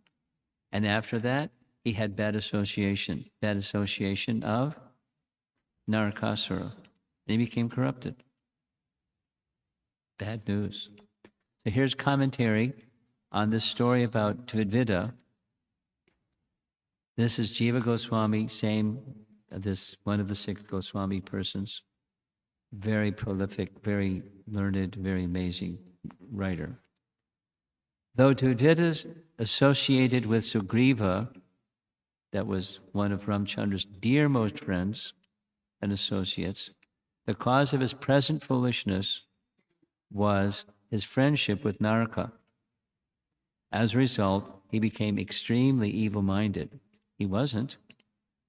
And after that, he had bad association of Narakasura. And he became corrupted. Bad news. So here's commentary on this story about Dvita. This is Jiva Goswami, one of the 6 Goswami persons. Very prolific, very learned, very amazing writer. Though Dvita's associated with Sugriva, that was one of Ramchandra's dearmost friends and associates, the cause of his present foolishness was his friendship with Naraka. As a result, he became extremely evil-minded. He wasn't,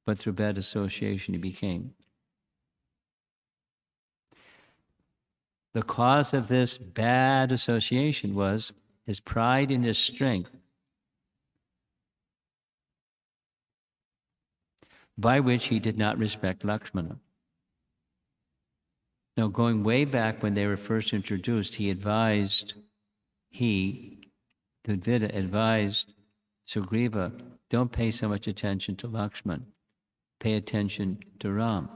but through bad association he became. The cause of this bad association was his pride in his strength, by which he did not respect Lakshmana. Now, going way back when they were first introduced, Dvita advised Sugriva, don't pay so much attention to Lakshman, pay attention to Ram.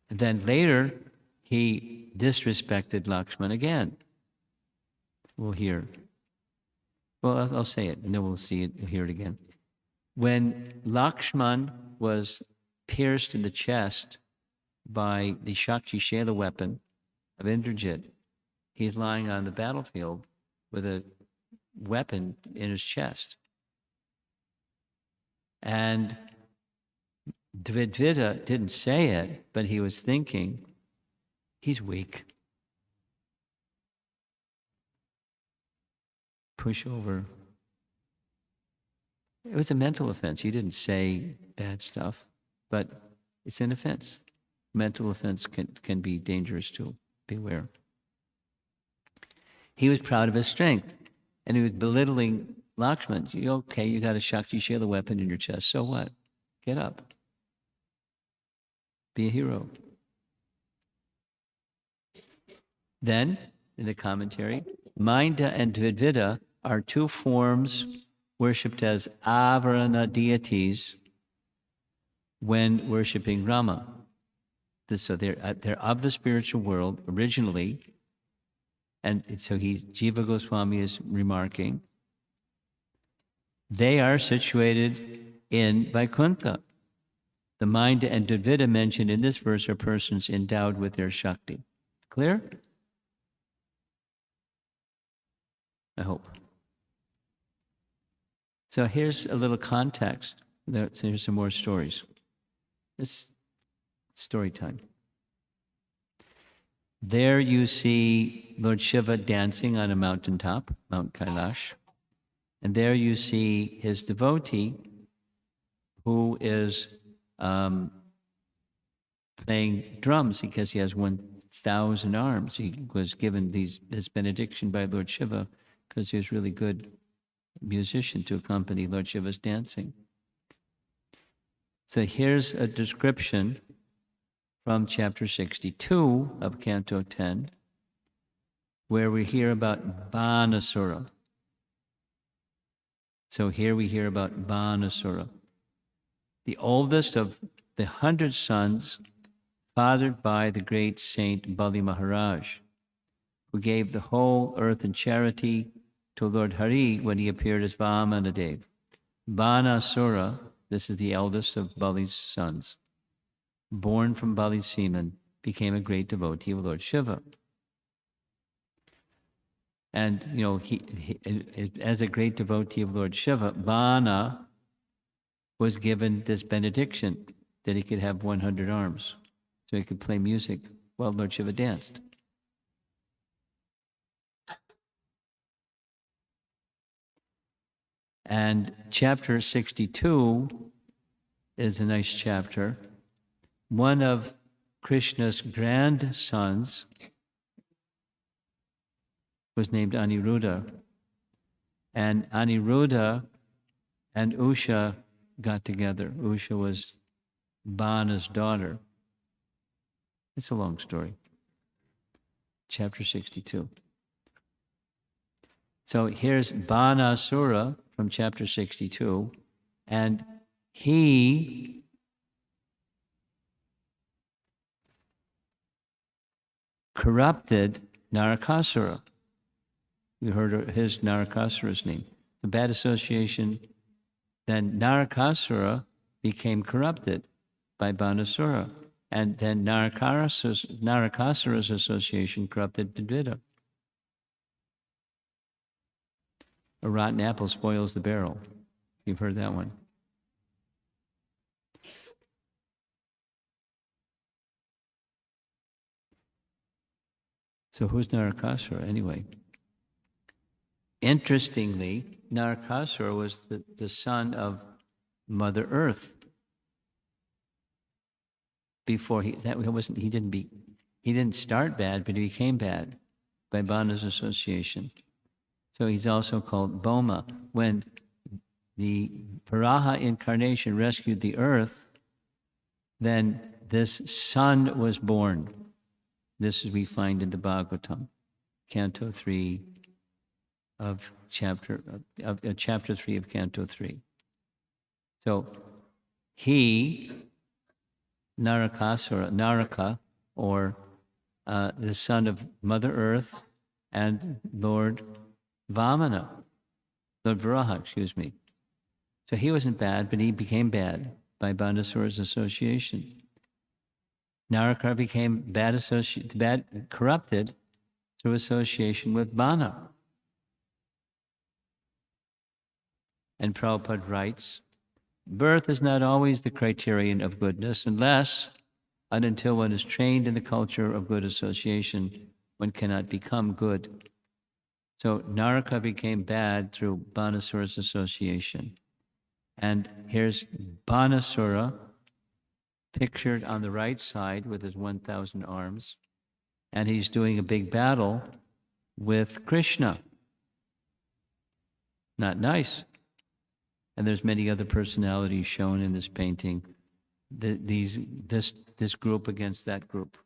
And then later, he disrespected Lakshman again. We'll hear. Well, I'll say it, and then we'll hear it again. When Lakshman was pierced in the chest by the Shakti Shela weapon of Indrajit, he's lying on the battlefield with a weapon in his chest. And Dvita didn't say it, but he was thinking, he's weak. Push over. It was a mental offense. He didn't say bad stuff, but it's an offense. Mental offense can be dangerous too. Beware. He was proud of his strength, and he was belittling Lakshman. Okay, you got a Shakti Shela weapon in your chest, so what? Get up. Be a hero. Then, in the commentary, Minda and Dvita are 2 forms worshipped as Avarana deities when worshipping Rama. So they're of the spiritual world originally, and so Jiva Goswami is remarking, they are situated in Vaikuntha. The Minda and Dvita mentioned in this verse are persons endowed with their Shakti. Clear? I hope. So here's a little context. Here's some more stories. It's story time. There you see Lord Shiva dancing on a mountaintop, Mount Kailash. And there you see his devotee who is playing drums because he has 1,000 arms. He was given his benediction by Lord Shiva because he was really good musician to accompany Lord Shiva's dancing. So here's a description from chapter 62 of Canto 10, where we hear about Banasura. So here we hear about Banasura, the oldest of the 100 sons fathered by the great saint Bali Maharaj, who gave the whole earth in charity to Lord Hare when he appeared as Vamanadev. Banasura, this is the eldest of Bali's sons, born from Bali's semen, became a great devotee of Lord Shiva. And, he as a great devotee of Lord Shiva, Bana was given this benediction that he could have 100 arms, so he could play music while Lord Shiva danced. And chapter 62 is a nice chapter. One of Krishna's grandsons was named Aniruddha. And Aniruddha and Usha got together. Usha was Bana's daughter. It's a long story. Chapter 62. So here's Banasura from chapter 62, and he corrupted Narakasura. You heard his Narakasura's name. The bad association, then Narakasura became corrupted by Banasura. And then Narakasura's association corrupted Dvita. A rotten apple spoils the barrel. You've heard that one. So who's Narakasura anyway? Interestingly, Narakasura was the son of Mother Earth. Before he didn't start bad, but he became bad by Bana's association. So he's also called Boma. When the Varaha incarnation rescued the earth, then this son was born. This is we find in the Bhagavatam, Canto 3 of chapter 3 of Canto 3. So he, Narakasura, Naraka, or the son of Mother Earth and Lord Vamana, Lord Varaha, excuse me. So he wasn't bad, but he became bad by Bandasura's association. Naraka became corrupted through association with Bana. And Prabhupada writes, birth is not always the criterion of goodness unless and until one is trained in the culture of good association, one cannot become good. So Naraka became bad through Banasura's association. And here's Banasura pictured on the right side with his 1,000 arms. And he's doing a big battle with Krishna. Not nice. And there's many other personalities shown in this painting. This group against that group.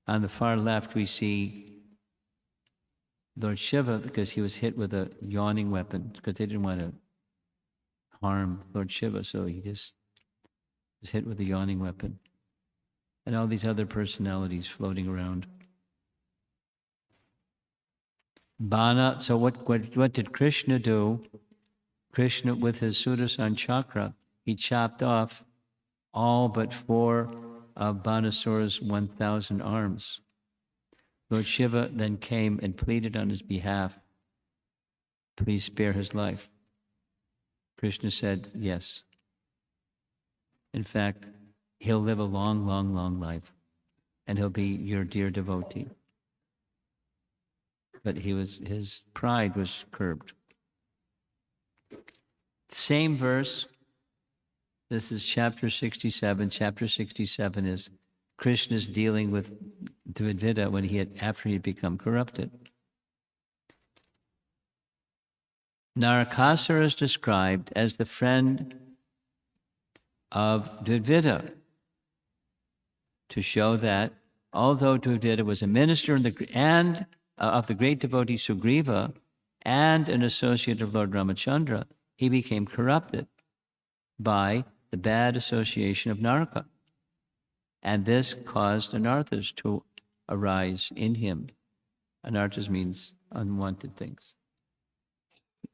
On the far left, we see Lord Shiva, because he was hit with a yawning weapon, because they didn't want to harm Lord Shiva, so he just was hit with a yawning weapon. And all these other personalities floating around. Bana, so what did Krishna do? Krishna, with his Sudarshan chakra, he chopped off all but 4 of Banasura's 1,000 arms. Lord Shiva then came and pleaded on his behalf, please spare his life. Krishna said, yes. In fact, he'll live a long, long, long life, and he'll be your dear devotee. But his pride was curbed. Same verse. This is chapter 67. Chapter 67 is Krishna's dealing with Dvita after he had become corrupted. Narakasura is described as the friend of Dvita, to show that although Dvita was a minister of the great devotee Sugriva and an associate of Lord Ramachandra, he became corrupted by the bad association of Naraka. And this caused anarthas to arise in him. Anarthas means unwanted things.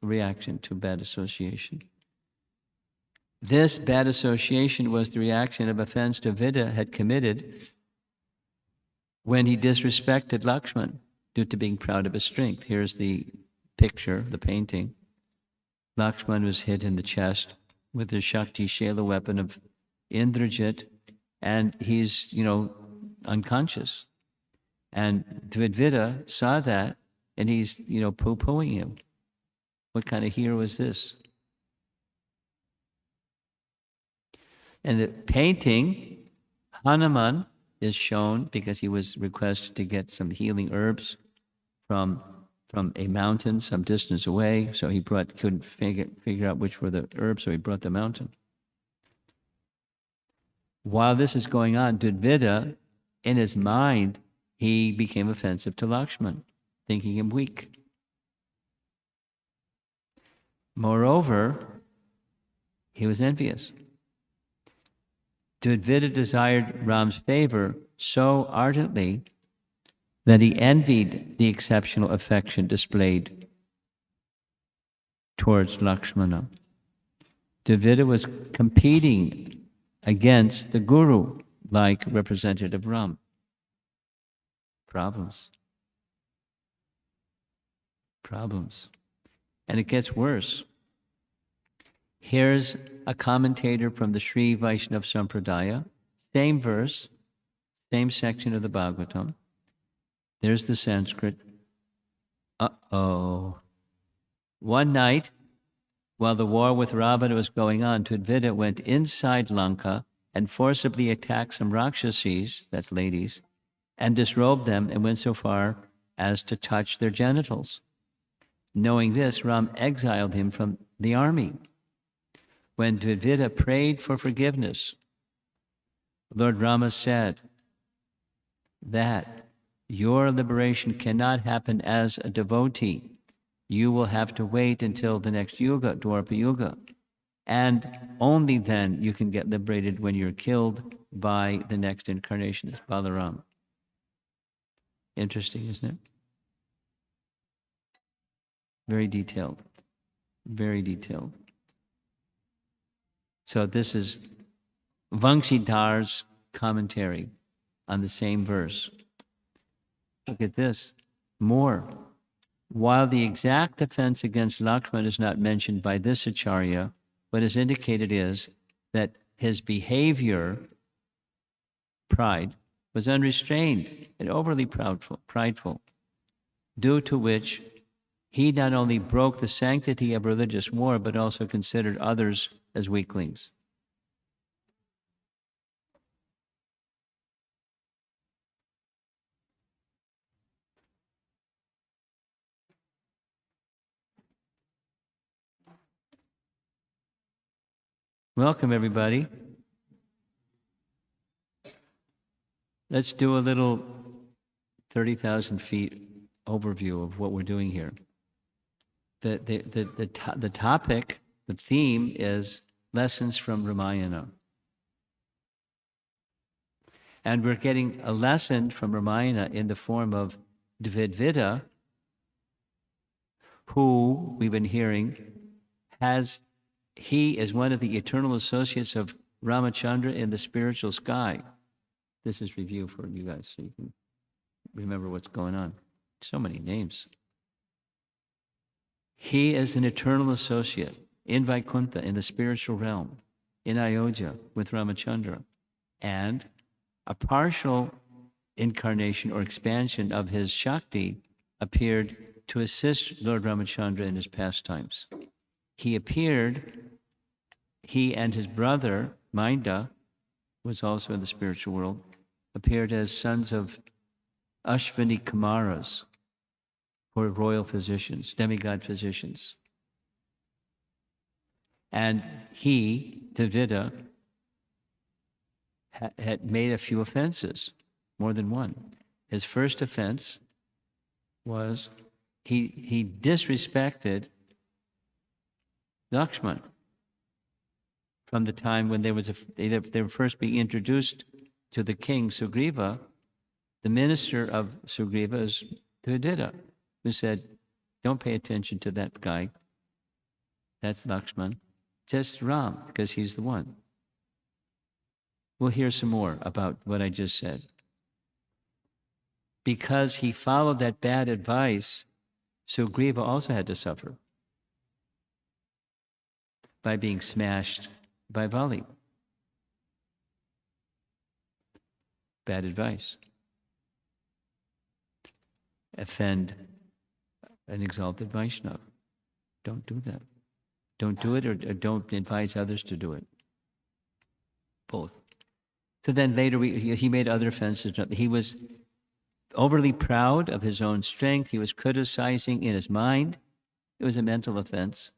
Reaction to bad association. This bad association was the reaction of offense Dvita had committed when he disrespected Lakshman due to being proud of his strength. Here's the picture, the painting. Lakshman was hit in the chest with the Shakti Shela weapon of Indrajit, and he's, unconscious. And Dvita saw that, and he's, poo-pooing him. What kind of hero is this? And the painting, Hanuman is shown because he was requested to get some healing herbs from a mountain some distance away. So he couldn't figure out which were the herbs, so he brought the mountain. While this is going on, Dudvida, in his mind, he became offensive to Lakshman, thinking him weak. Moreover, he was envious. Dudvida desired Ram's favor so ardently that he envied the exceptional affection displayed towards Lakshmana. Dudvida was competing against the Guru, like representative Ram. Problems. And it gets worse. Here's a commentator from the Sri Vaishnava Sampradaya, same verse, same section of the Bhagavatam. There's the Sanskrit. One night, while the war with Ravana was going on, Dudvida went inside Lanka and forcibly attacked some Rakshasis, that's ladies, and disrobed them and went so far as to touch their genitals. Knowing this, Ram exiled him from the army. When Dudvida prayed for forgiveness, Lord Rama said that your liberation cannot happen as a devotee. You will have to wait until the next yuga, Dwapara Yuga. And only then you can get liberated when you're killed by the next incarnation, as Balaram. Interesting, isn't it? Very detailed. Very detailed. So this is Vangshidhar's commentary on the same verse. Look at this. More. While the exact offense against Lakshman is not mentioned by this Acharya, what is indicated is that his behavior, pride, was unrestrained and overly prideful, due to which he not only broke the sanctity of religious war, but also considered others as weaklings. Welcome, everybody. Let's do a little 30,000 feet overview of what we're doing here. The topic, the theme is lessons from Ramayana. And we're getting a lesson from Ramayana in the form of Dudvida, who we've been hearing he is one of the eternal associates of Ramachandra in the spiritual sky. This is review for you guys so you can remember what's going on. So many names. He is an eternal associate in Vaikuntha, in the spiritual realm, in Ayodhya with Ramachandra. And a partial incarnation or expansion of his Shakti appeared to assist Lord Ramachandra in his pastimes. He and his brother, Mainda, was also in the spiritual world, appeared as sons of Ashvini Kumaras, or royal physicians, demigod physicians. And he, Dudvida, had made a few offenses, more than one. His first offense was he disrespected Lakshman from the time when they were first being introduced to the king Sugriva. The minister of Sugriva is Dudvida, who said, "Don't pay attention to that guy. That's Lakshman. Just Ram, because he's the one." We'll hear some more about what I just said. Because he followed that bad advice, Sugriva also had to suffer by being smashed by Vali. Bad advice. Offend an exalted Vaishnava. Don't do that. Don't do it, or don't advise others to do it. Both. So then later he made other offenses. He was overly proud of his own strength. He was criticizing in his mind. It was a mental offense.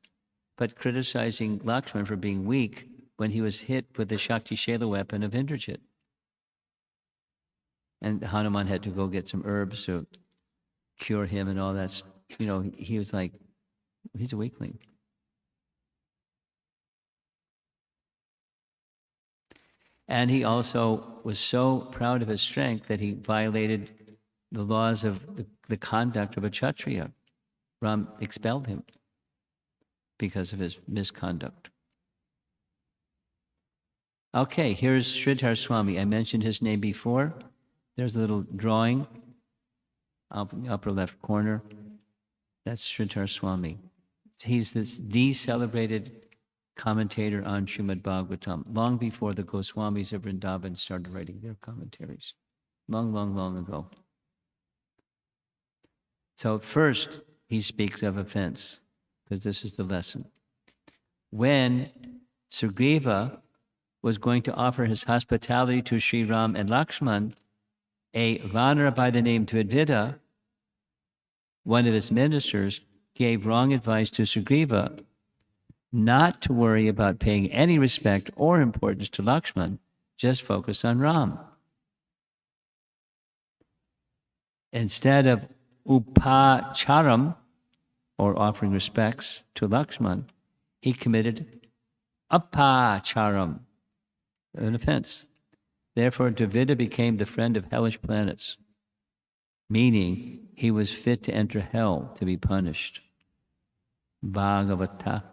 But criticizing Lakshman for being weak when he was hit with the Shakti Shela weapon of Indrajit. And Hanuman had to go get some herbs to cure him and all that. You know, he was like, he's a weakling. And he also was so proud of his strength that he violated the laws of the conduct of a Kshatriya. Ram expelled him because of his misconduct. Okay, here's Sridhar Swami. I mentioned his name before. There's a little drawing up in the upper left corner. That's Sridhar Swami. He's the celebrated commentator on Srimad Bhagavatam, long before the Goswamis of Vrindavan started writing their commentaries. Long, long, long ago. So first, he speaks of offense, because this is the lesson. When Sugriva was going to offer his hospitality to Sri Ram and Lakshman, a Vanara by the name Dvidvida, one of his ministers, gave wrong advice to Sugriva not to worry about paying any respect or importance to Lakshman, just focus on Ram. Instead of upacharam, or offering respects to Lakshman, he committed apacharam, an offense. Therefore, Dravida became the friend of hellish planets, meaning he was fit to enter hell to be punished. Bhagavata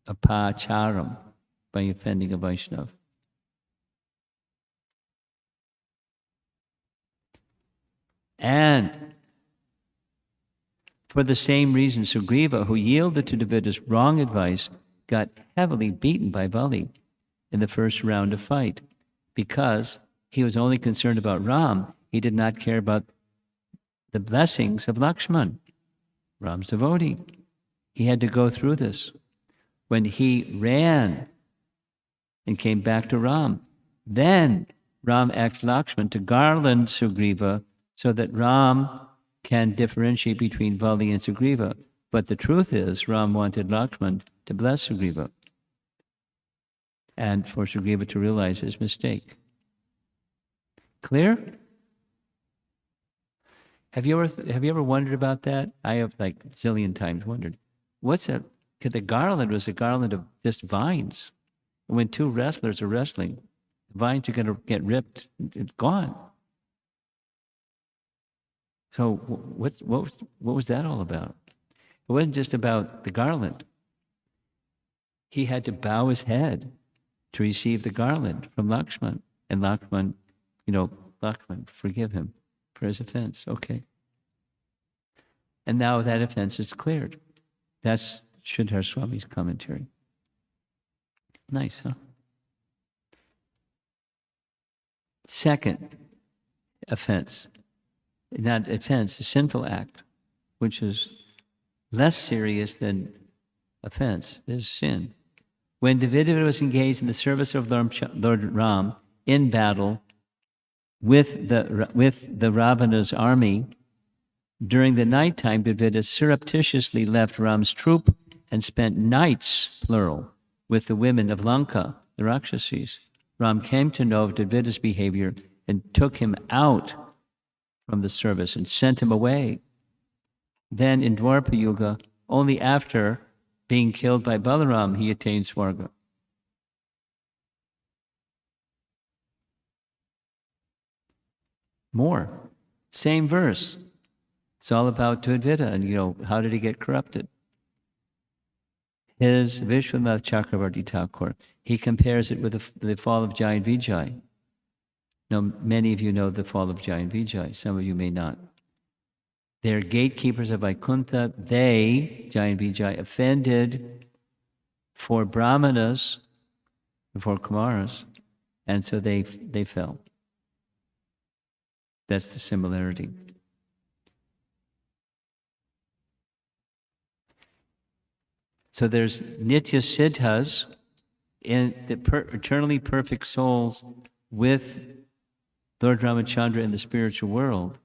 apacharam, by offending a Vaishnava. And for the same reason, Sugriva, who yielded to Dvida's wrong advice, got heavily beaten by Bali in the first round of fight. Because he was only concerned about Ram, he did not care about the blessings of Lakshman, Ram's devotee. He had to go through this. When he ran and came back to Ram, then Ram asked Lakshman to garland Sugriva so that Ram can differentiate between Vali and Sugriva. But the truth is, Ram wanted Lakshman to bless Sugriva and for Sugriva to realize his mistake. Clear? Have you ever wondered about that? I have like a zillion times wondered. What's that? Because the garland was a garland of just vines. And when two wrestlers are wrestling, the vines are going to get ripped. It's gone. So what was that all about? It wasn't just about the garland. He had to bow his head to receive the garland from Lakshman. And Lakshman, Lakshman, forgive him for his offense. Okay. And now that offense is cleared. That's Sridhar Swami's commentary. Nice, huh? Second offense. Not offense, a sinful act, which is less serious than offense, is sin. When Dvidivida was engaged in the service of Lord Ram in battle with the Ravana's army, during the nighttime, Dvidivida surreptitiously left Ram's troop and spent nights, plural, with the women of Lanka, the Rakshasis. Ram came to know of Dvidida's behavior and took him out from the service and sent him away. Then in Dwapara Yuga, only after being killed by Balaram, he attained Swarga. More. Same verse. It's all about Dvidvida and, how did he get corrupted? His Vishwanath Chakravarti Thakur, he compares it with the fall of Jai and Vijay. Now, many of you know the fall of Jai and Vijay. Some of you may not. They're gatekeepers of Vaikuntha. They, Jai and Vijay, offended four Brahmanas, four Kumaras, and so they fell. That's the similarity. So there's Nitya Siddhas, in the eternally perfect souls with Lord Ramachandra in the spiritual world.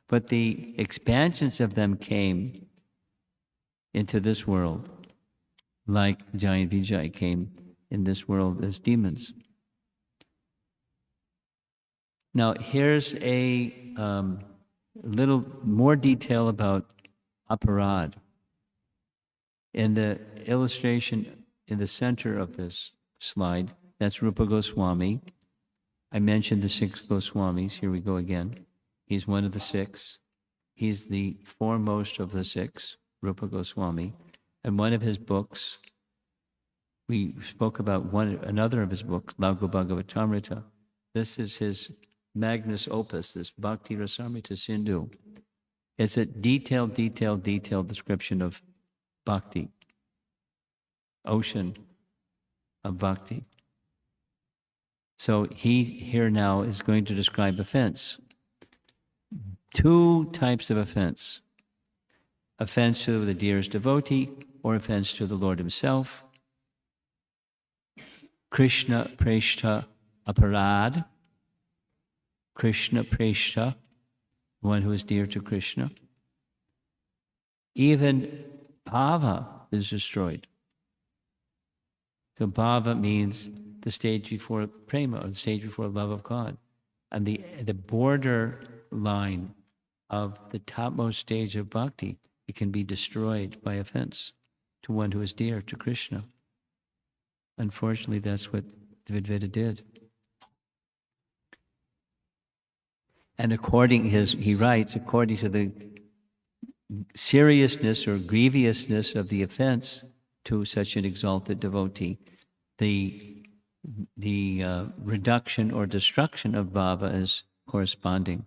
But the expansions of them came into this world, like Jai and Vijay came in this world as demons. Now, here's a little more detail about aparad. In the illustration in the center of this slide, that's Rupa Goswami. I mentioned the 6 Goswamis. Here we go again. He's one of the 6. He's the foremost of the 6, Rupa Goswami. And one of his books, we spoke about another of his books, Lagu Bhagavatamrita. This is his magnus opus, this Bhakti Rasamrita Sindhu. It's a detailed description of bhakti, ocean of bhakti. So he here now is going to describe offense. 2 types of offense. Offense to the dearest devotee or offense to the Lord himself. Krishna Preshta Aparad. Krishna Preshta, one who is dear to Krishna. Even bhava is destroyed. So bhava means the stage before prema, or the stage before love of God. And the border line of the topmost stage of bhakti, it can be destroyed by offense to one who is dear to Krishna. Unfortunately, that's what Dvidvita did. And he writes, according to the seriousness or grievousness of the offense to such an exalted devotee, the reduction or destruction of bhava is corresponding.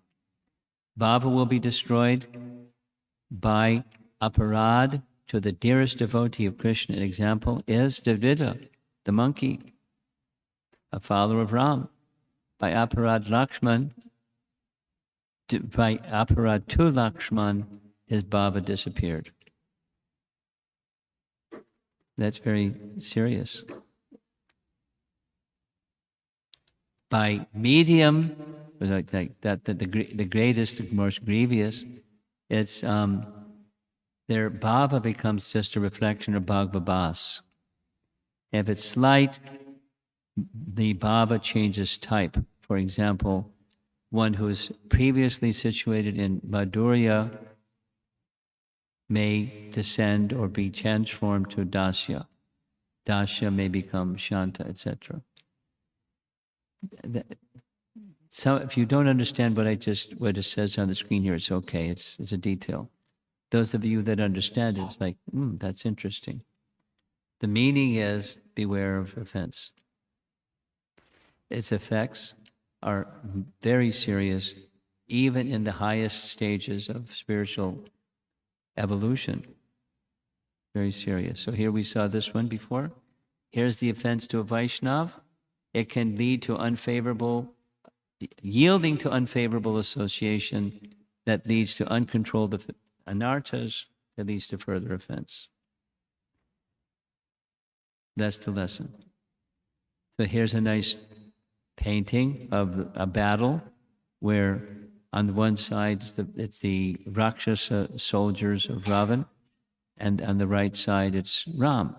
Bhava will be destroyed by aparad to the dearest devotee of Krishna. An example is Dvidvita, the monkey, a follower of Ram. By aparad to Lakshman, his bhava disappeared. That's very serious. By medium, the greatest, the most grievous, it's their bhava becomes just a reflection of bhagavabhas. If it's slight, the bhava changes type. For example, one who is previously situated in Madhurya may descend or be transformed to Dasya. Dasya may become Shanta, etc. So if you don't understand what it says on the screen here, it's okay. It's a detail. Those of you that understand it, it's like, that's interesting. The meaning is beware of offense. Its effects are very serious, even in the highest stages of spiritual evolution. Very serious. So here we saw this one before. Here's the offense to a Vaishnav. It can lead to yielding to unfavorable association that leads to uncontrolled anarthas, that leads to further offense. That's the lesson. So here's a nice painting of a battle where on the one side it's the Rakshasa soldiers of Ravan, and on the right side it's Ram.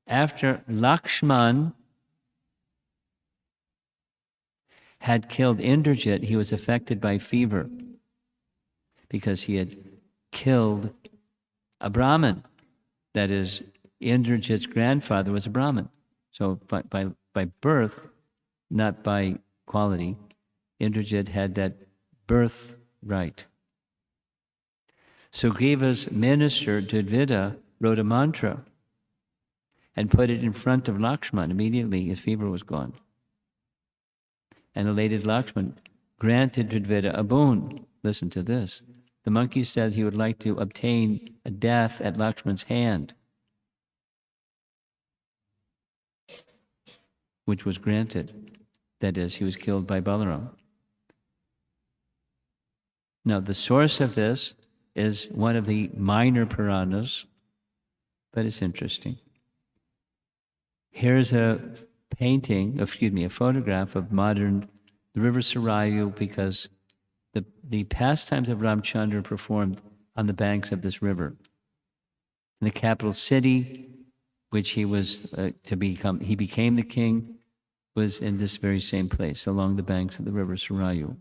After Lakshman had killed Indrajit, he was affected by fever because he had killed a Brahmin. That is, Indrajit's grandfather was a Brahmin. So by birth, not by quality, Indrajit had that birth right. Sugriva's minister, Dvidvita, wrote a mantra and put it in front of Lakshman. Immediately, his fever was gone. And elated Lakshman granted Dvidvita a boon. Listen to this. The monkey said he would like to obtain a death at Lakshman's hand, which was granted. That is, he was killed by Balaram. Now, the source of this is one of the minor Puranas, but it's interesting. Here's a photograph of the river Sarayu, because the pastimes of Ramchandra performed on the banks of this river. In the capital city, which he was he became the king, was in this very same place, along the banks of the river Sarayu.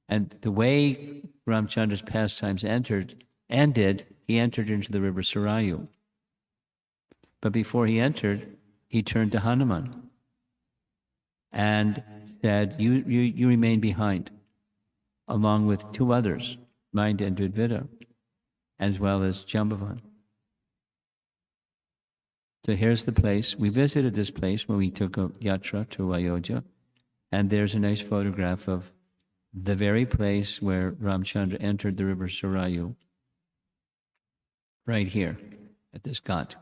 And the way Ramchandra's pastimes ended, he entered into the river Sarayu. But before he entered, he turned to Hanuman and said, you remain behind, along with two others, Mind and Dudvida, as well as Jambavan. So here's the place. We visited this place when we took a yatra to Ayodhya, and there's a nice photograph of the very place where Ramchandra entered the river Sarayu, right here at this ghat,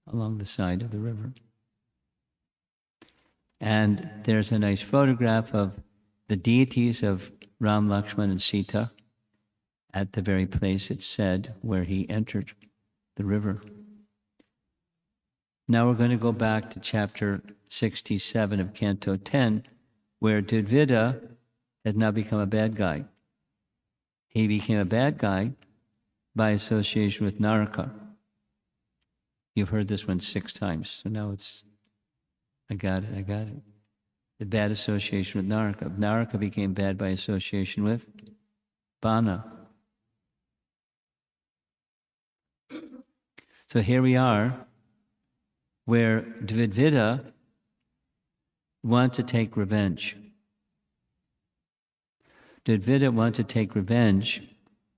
along the side of the river. And there's a nice photograph of the deities of Ram, Lakshman, and Sita at the very place, it's said, where he entered the river. Now we're going to go back to chapter 67 of Canto 10, where Dudvida has now become a bad guy. He became a bad guy by association with Naraka. You've heard this one 6 times, so now I got it. The bad association with Naraka. Naraka became bad by association with Bana. So here we are, where Dvidvida wants to take revenge. Dvidvida wants to take revenge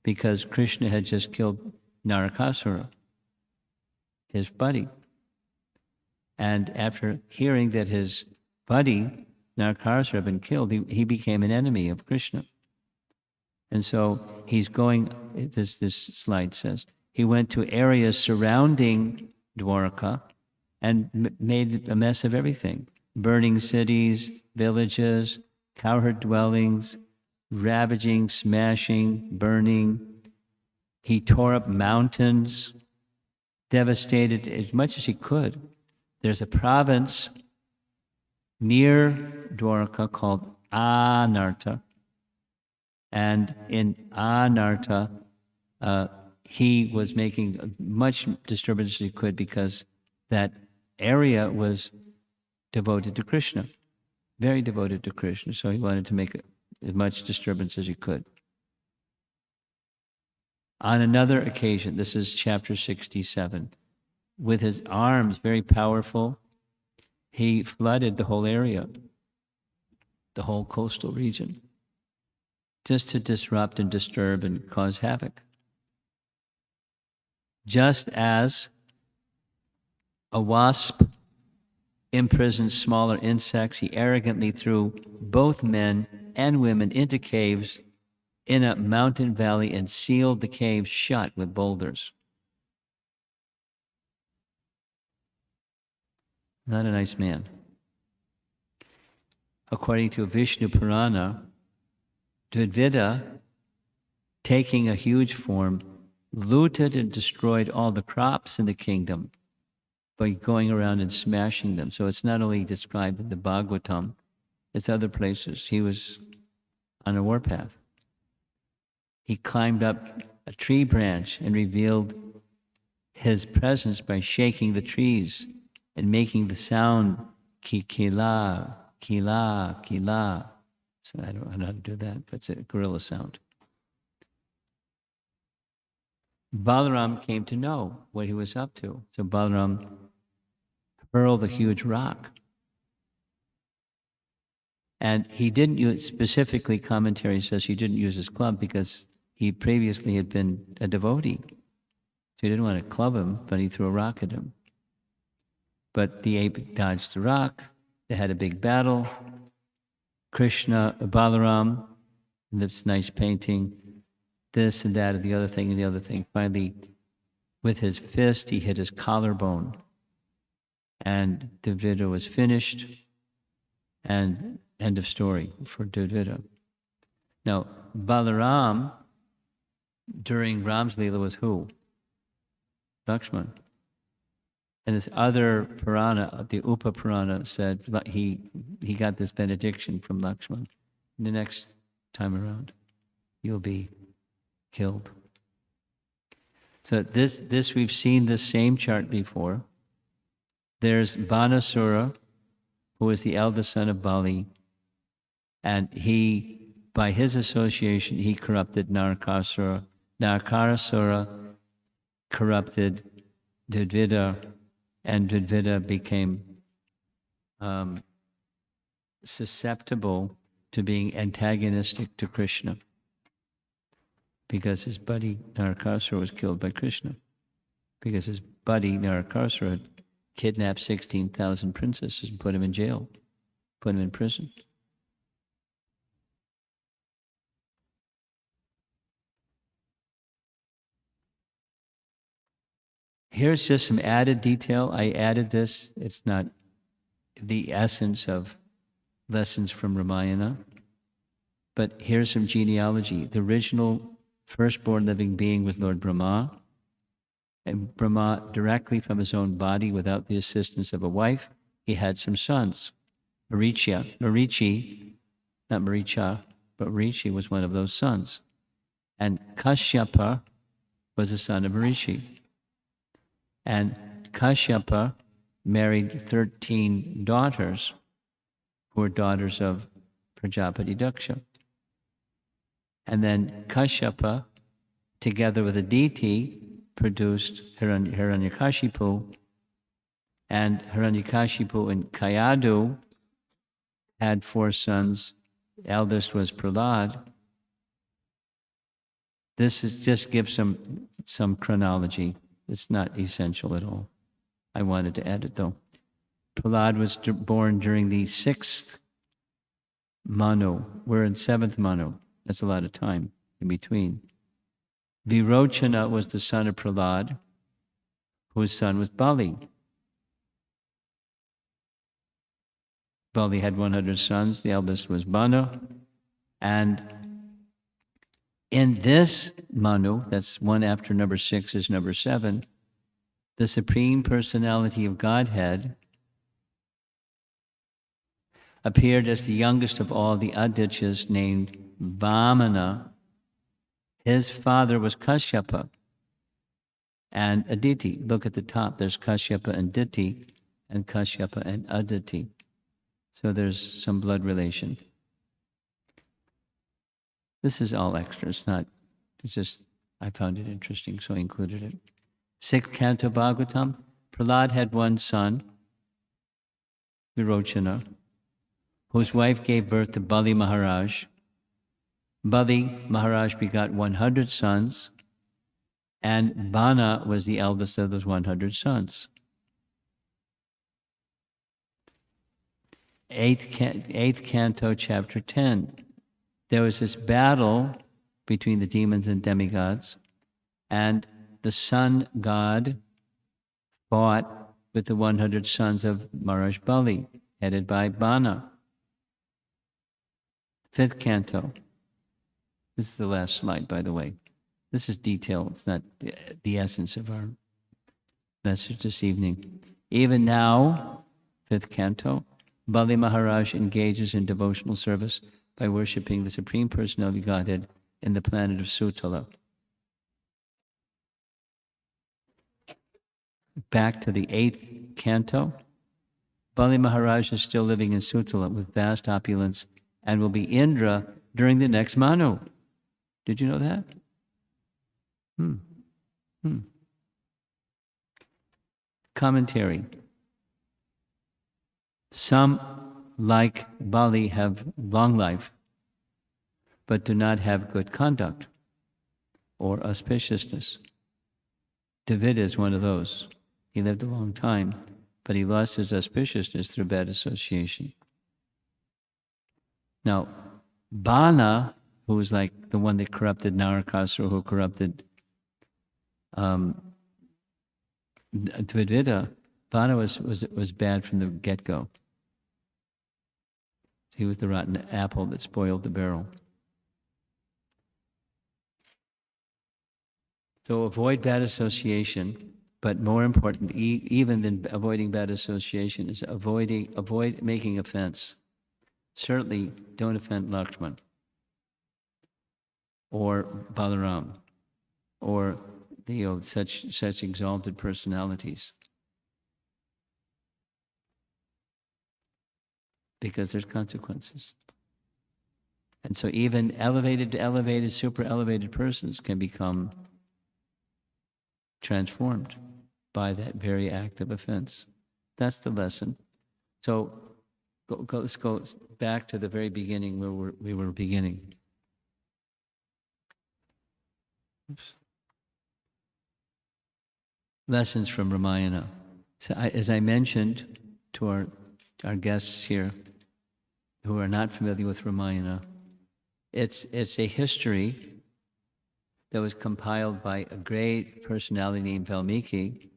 because Krishna had just killed Narakasura, his buddy. And after hearing that his buddy, Narakasura, had been killed, he became an enemy of Krishna. And so he's going, this slide says, he went to areas surrounding Dwarka and made a mess of everything. Burning cities, villages, cowherd dwellings, ravaging, smashing, burning. He tore up mountains, devastated as much as he could. There's a province near Dwarka called Anarta. And in Anarta, he was making much disturbance as he could because that area was devoted to Krishna, very devoted to Krishna. So he wanted to make as much disturbance as he could. On another occasion, this is chapter 67, with his arms very powerful, he flooded the whole area, the whole coastal region, just to disrupt and disturb and cause havoc. Just as a wasp imprisons smaller insects, he arrogantly threw both men and women into caves in a mountain valley and sealed the caves shut with boulders. Not a nice man. According to Vishnu Purana, Dvidvida, taking a huge form, looted and destroyed all the crops in the kingdom by going around and smashing them. So it's not only described in the Bhagavatam, it's other places. He was on a warpath. He climbed up a tree branch and revealed his presence by shaking the trees and making the sound ki-kila, kila, kila. So I don't know how to do that, but it's a gorilla sound. Balaram came to know what he was up to. So Balaram hurled a huge rock. And he didn't use, specifically commentary says he didn't use his club because he previously had been a devotee. So he didn't want to club him, but he threw a rock at him. But the ape dodged the rock. They had a big battle. Krishna, Balaram, this nice painting, this and that and the other thing and the other thing. Finally, with his fist, he hit his collarbone. And Dvidvida was finished. And end of story for Dvidvida. Now, Balaram during Ram's Leela was who? Lakshman. And this other Purana, the Upa Purana, said he got this benediction from Lakshman. The next time around, you'll be killed. So this we've seen this same chart before. There's Banasura, who is the eldest son of Bali, and he, by his association, he corrupted Narakasura. Narakasura corrupted Dvidvida, and Dvidvida became susceptible to being antagonistic to Krishna because his buddy Narakasura was killed by Krishna, because his buddy Narakasura had kidnapped 16,000 princesses and put him in jail, put him in prison. Here's just some added detail. I added this. It's not the essence of lessons from Ramayana, but here's some genealogy. The original firstborn living being was Lord Brahma, and Brahma, directly from his own body, without the assistance of a wife, he had some sons. Marichi, not Maricha, but Marichi was one of those sons. And Kashyapa was a son of Marichi. And Kashyapa married 13 daughters who were daughters of Prajapati Daksha. And then Kashyapa, together with Aditi, produced Hiranyakashipu, and Hiranyakashipu and Kayadu had 4 sons. The eldest was Prahlad. This is just gives some chronology. It's not essential at all. I wanted to add it though. Prahlad was born during the 6th Manu. We're in 7th Manu. That's a lot of time in between. Virochana was the son of Prahlad, whose son was Bali. Bali had 100 sons. The eldest was Bana. And in this Manu, that's one after number 6 is number 7, the Supreme Personality of Godhead appeared as the youngest of all the Adityas, named Vamana. His father was Kashyapa and Aditi. Look at the top, there's Kashyapa and Diti, and Kashyapa and Aditi. So there's some blood relation. This is all extra. It's just, I found it interesting, so I included it. 6th Canto Bhagavatam. Prahlad had one son, Virochana, whose wife gave birth to Bali Maharaj. Bali Maharaj begot 100 sons, and Bana was the eldest of those 100 sons. 8th Canto, Chapter 10. There was this battle between the demons and demigods, and the sun god fought with the 100 sons of Maharaj Bali, headed by Bana. 5th Canto. This is the last slide, by the way. This is detail. It's not the essence of our message this evening. Even now, 5th Canto, Bali Maharaj engages in devotional service by worshipping the Supreme Personality of Godhead in the planet of Sutala. Back to the 8th Canto, Bali Maharaj is still living in Sutala with vast opulence and will be Indra during the next Manu. Did you know that? Commentary. Some, like Bali, have long life, but do not have good conduct or auspiciousness. David is one of those. He lived a long time, but he lost his auspiciousness through bad association. Now, Bana, who was like the one that corrupted Narakasura, who corrupted Dvidvida, Bana was bad from the get-go. He was the rotten apple that spoiled the barrel. So avoid bad association, but more important, even than avoiding bad association, is avoid making offense. Certainly don't offend Lakshman or Balaram or such exalted personalities, because there's consequences. And so even elevated, super elevated persons can become transformed by that very act of offense. That's the lesson. So let's go back to the very beginning where we were beginning. Oops. Lessons from Ramayana. So as I mentioned to our guests here who are not familiar with Ramayana, it's a history that was compiled by a great personality named Valmiki.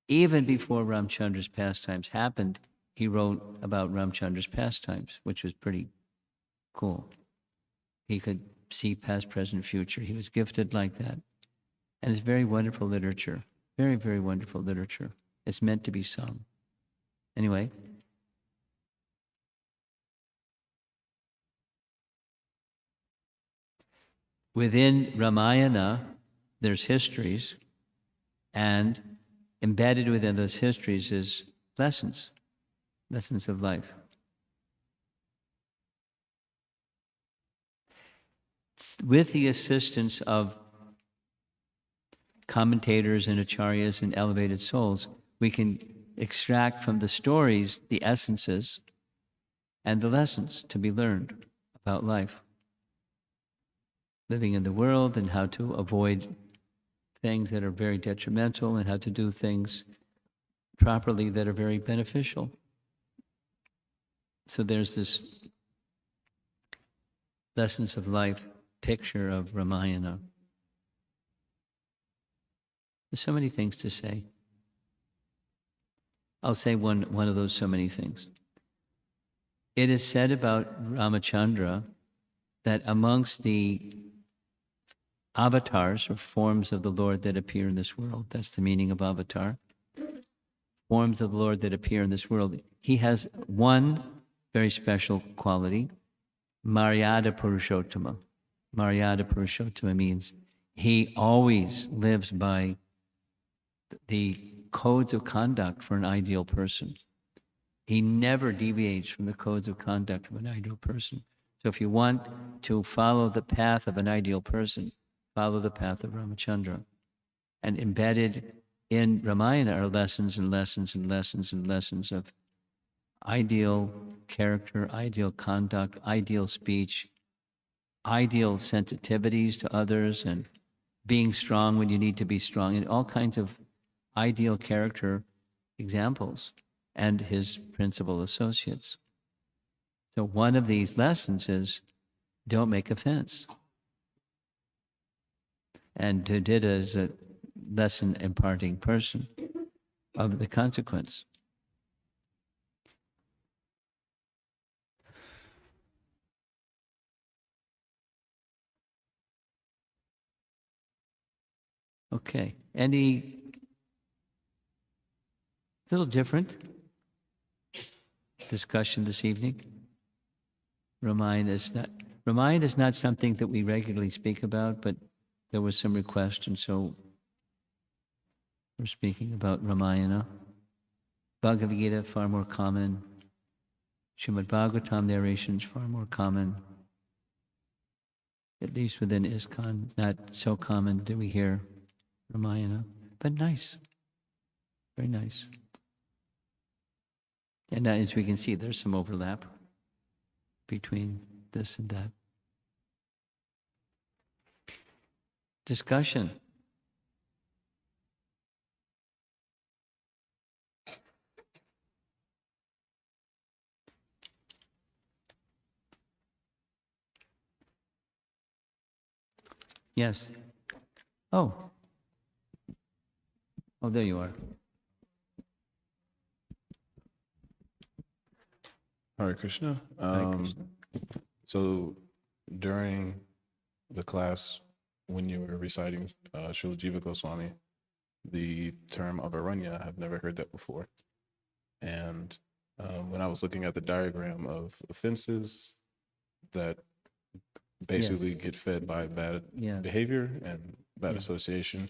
Even before Ramchandra's pastimes happened, he wrote about Ramchandra's pastimes, which was pretty cool. He could see past, present, future. He was gifted like that. And it's very wonderful literature. Very, very wonderful literature. It's meant to be sung. Anyway. Within Ramayana, there's histories, and embedded within those histories is lessons of life. With the assistance of commentators and acharyas and elevated souls, we can extract from the stories the essences and the lessons to be learned about life, living in the world, and how to avoid things that are very detrimental and how to do things properly that are very beneficial. So there's this lessons of life picture of Ramayana. There's so many things to say. I'll say one of those so many things. It is said about Ramachandra that amongst the avatars or forms of the Lord that appear in this world, that's the meaning of avatar, forms of the Lord that appear in this world, he has one very special quality, Maryada Purushottama. Maryada Purushottama means he always lives by the codes of conduct for an ideal person. He never deviates from the codes of conduct of an ideal person. So if you want to follow the path of an ideal person, follow the path of Ramachandra. And embedded in Ramayana are lessons and lessons and lessons and lessons of ideal character, ideal conduct, ideal speech, ideal sensitivities to others, and being strong when you need to be strong, and all kinds of ideal character examples, and his principal associates. So one of these lessons is don't make offense. And Dudita is a lesson imparting person of the consequence. Okay, any little different discussion this evening? Ramayana is not something that we regularly speak about, but there was some request, and so we're speaking about Ramayana. Bhagavad Gita, far more common. Srimad Bhagavatam narrations, far more common. At least within ISKCON, not so common do we hear Ramayana, but nice, very nice. And as we can see, there's some overlap between this and that. Discussion. Yes. Oh, there you are. Hare Krishna. Hare Krishna. So during the class when you were reciting Srila Jiva Goswami, the term avaranya. I've never heard that before. And when I was looking at the diagram of offenses that basically get fed by bad behavior and bad association,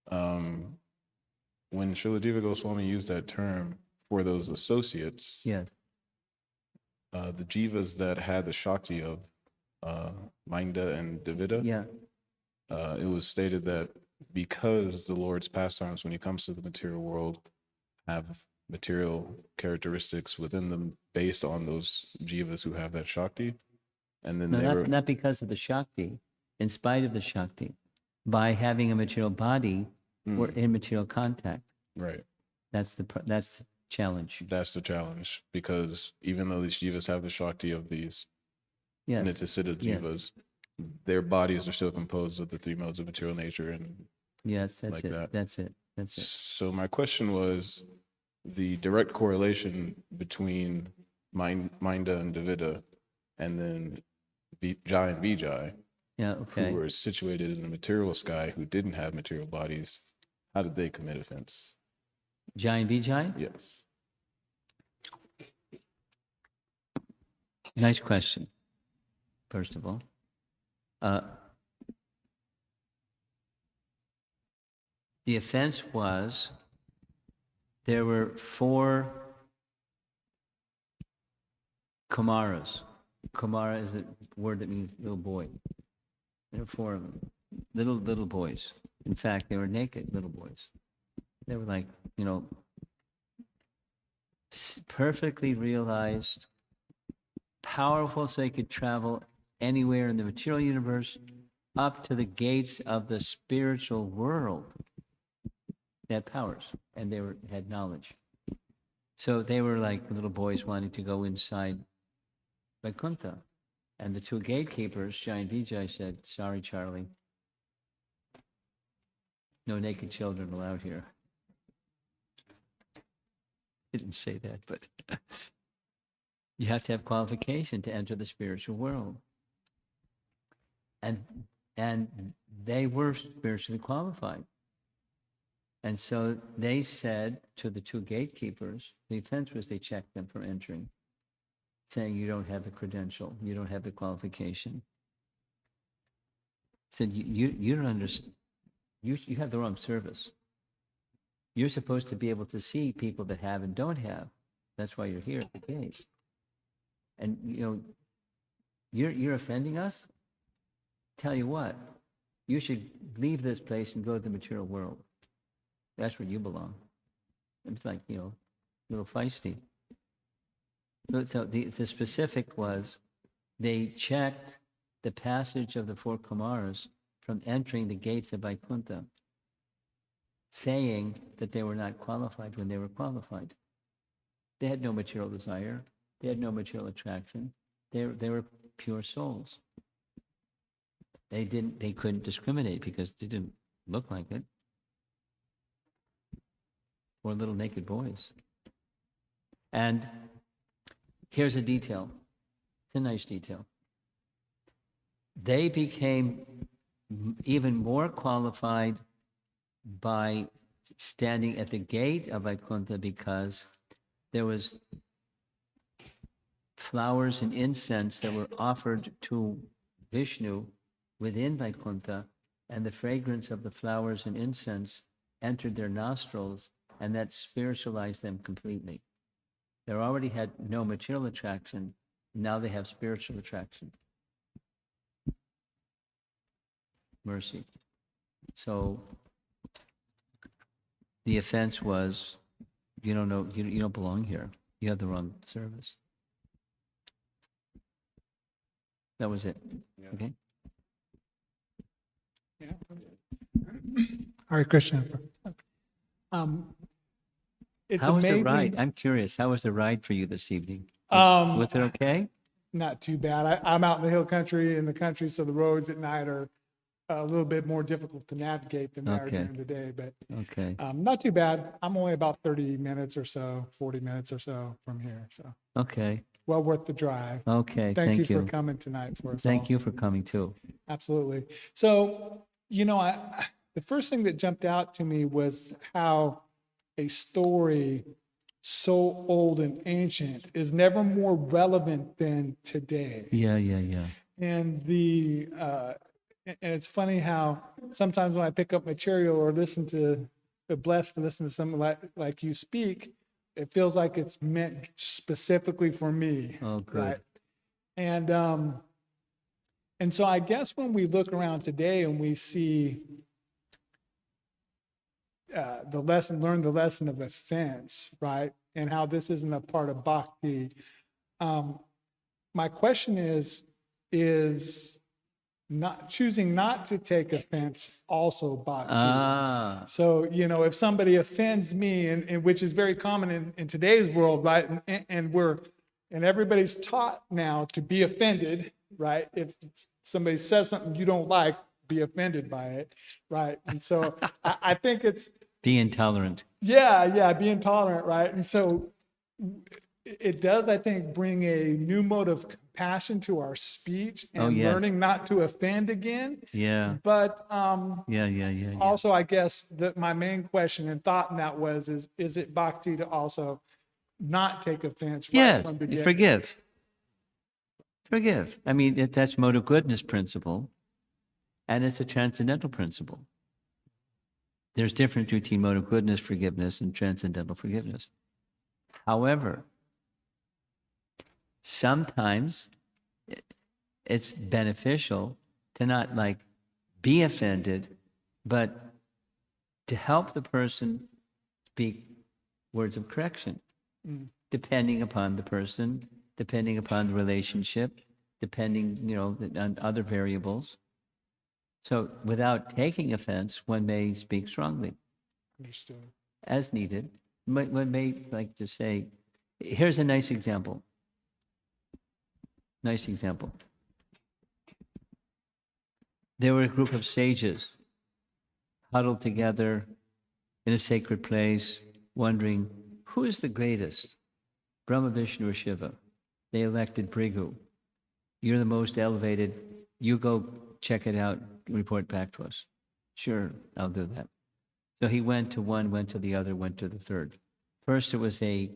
when Srila Jiva Goswami used that term for those associates, the jivas that had the Shakti of Mainda and Dvita, it was stated that because the Lord's pastimes, when he comes to the material world, have material characteristics within them based on those jivas who have that Shakti, and then not because of the Shakti, in spite of the Shakti, by having a material body, we're in material contact. Right. That's the challenge. That's the challenge, because even though these jivas have the Shakti of these Nityasiddha jivas, their bodies are still composed of the three modes of material nature, and that's it. That's it. So my question was the direct correlation between Mainda and Dvita, and then Jai and Vijay, who were situated in the material sky, who didn't have material bodies. How did they commit offense? Jai and Vijay? Yes. Nice question, first of all. The offense was there were 4 Kumaras. Kumara is a word that means little boy. There were 4 of them, little boys. In fact, they were naked little boys. They were like, perfectly realized, powerful, so they could travel anywhere in the material universe up to the gates of the spiritual world. They had powers, and they had knowledge. So they were like little boys wanting to go inside Vaikuntha. And the 2 gatekeepers, Jai and Vijay, said, "Sorry, Charlie. No naked children allowed here." They didn't say that, but you have to have qualification to enter the spiritual world. And they were spiritually qualified. And so they said to the 2 gatekeepers, the offense was they checked them for entering, saying, "You don't have the credential, you don't have the qualification." Said, you don't understand, you have the wrong service. You're supposed to be able to see people that have and don't have. That's why you're here at the gate. And you're offending us? Tell you what, you should leave this place and go to the material world. That's where you belong. It's like, a little feisty. So the specific was they checked the passage of the 4 Kumaras from entering the gates of Vaikuntha, saying that they were not qualified when they were qualified. They had no material desire. They had no material attraction. They were pure souls. They couldn't discriminate because they didn't look like it. Or little naked boys. And here's a detail. It's a nice detail. They became even more qualified by standing at the gate of Vaikuntha because there was flowers and incense that were offered to Vishnu within Vaikuntha, and the fragrance of the flowers and incense entered their nostrils, and that spiritualized them completely. They already had no material attraction. Now they have spiritual attraction. Mercy. So the offense was, you don't belong here. You have the wrong service. That was it. Yeah. Okay. Yeah. Hare Krishna. It's How was amazing. the ride? I'm curious. How was the ride for you this evening? Was it okay? Not too bad. I'm out in the hill country, so the roads at night are a little bit more difficult to navigate than they are Okay. during the day, but Okay. not too bad. I'm only about 30 minutes or so, 40 minutes or so from here. So Okay. well worth the drive. Okay, Thank you thank you. for coming tonight for us Thank all. you for coming too. Absolutely. So, the first thing that jumped out to me was how a story so old and ancient is never more relevant than today. Yeah, yeah, yeah. And and it's funny how sometimes when I pick up material or blessed to listen to someone like you speak, it feels like it's meant specifically for me. Oh, good. Right. And so I guess when we look around today and we see learn the lesson of offense, right? And how this isn't a part of bhakti. My question is not choosing not to take offense also bhakti? Ah, So, if somebody offends me, and which is very common in today's world, right? And everybody's taught now to be offended, right? If somebody says something you don't like, be offended by it, right? And so I think it's, be intolerant. yeah, be intolerant, right? And so it does, I think, bring a new mode of compassion to our speech and yes. learning not to offend again. Yeah, But yeah. also, I guess that my main question and thought in that is it bhakti to also not take offense right Yes, from the beginning? forgive. Forgive. I mean, that's mode of goodness principle, and it's a transcendental principle. There's difference between mode of goodness forgiveness and transcendental forgiveness. However, sometimes it's beneficial to not be offended, but to help the person speak words of correction, depending upon the person, depending upon the relationship, depending, on other variables. So without taking offense, one may speak strongly. Understood. As needed. One may like to say, here's a nice example. Nice example. There were a group of sages huddled together in a sacred place, wondering, who is the greatest, Brahma, Vishnu, or Shiva? They elected Bhrigu. You're the most elevated. You go check it out, report back to us. Sure, I'll do that. So he went to one, went to the other, went to the third. First it was a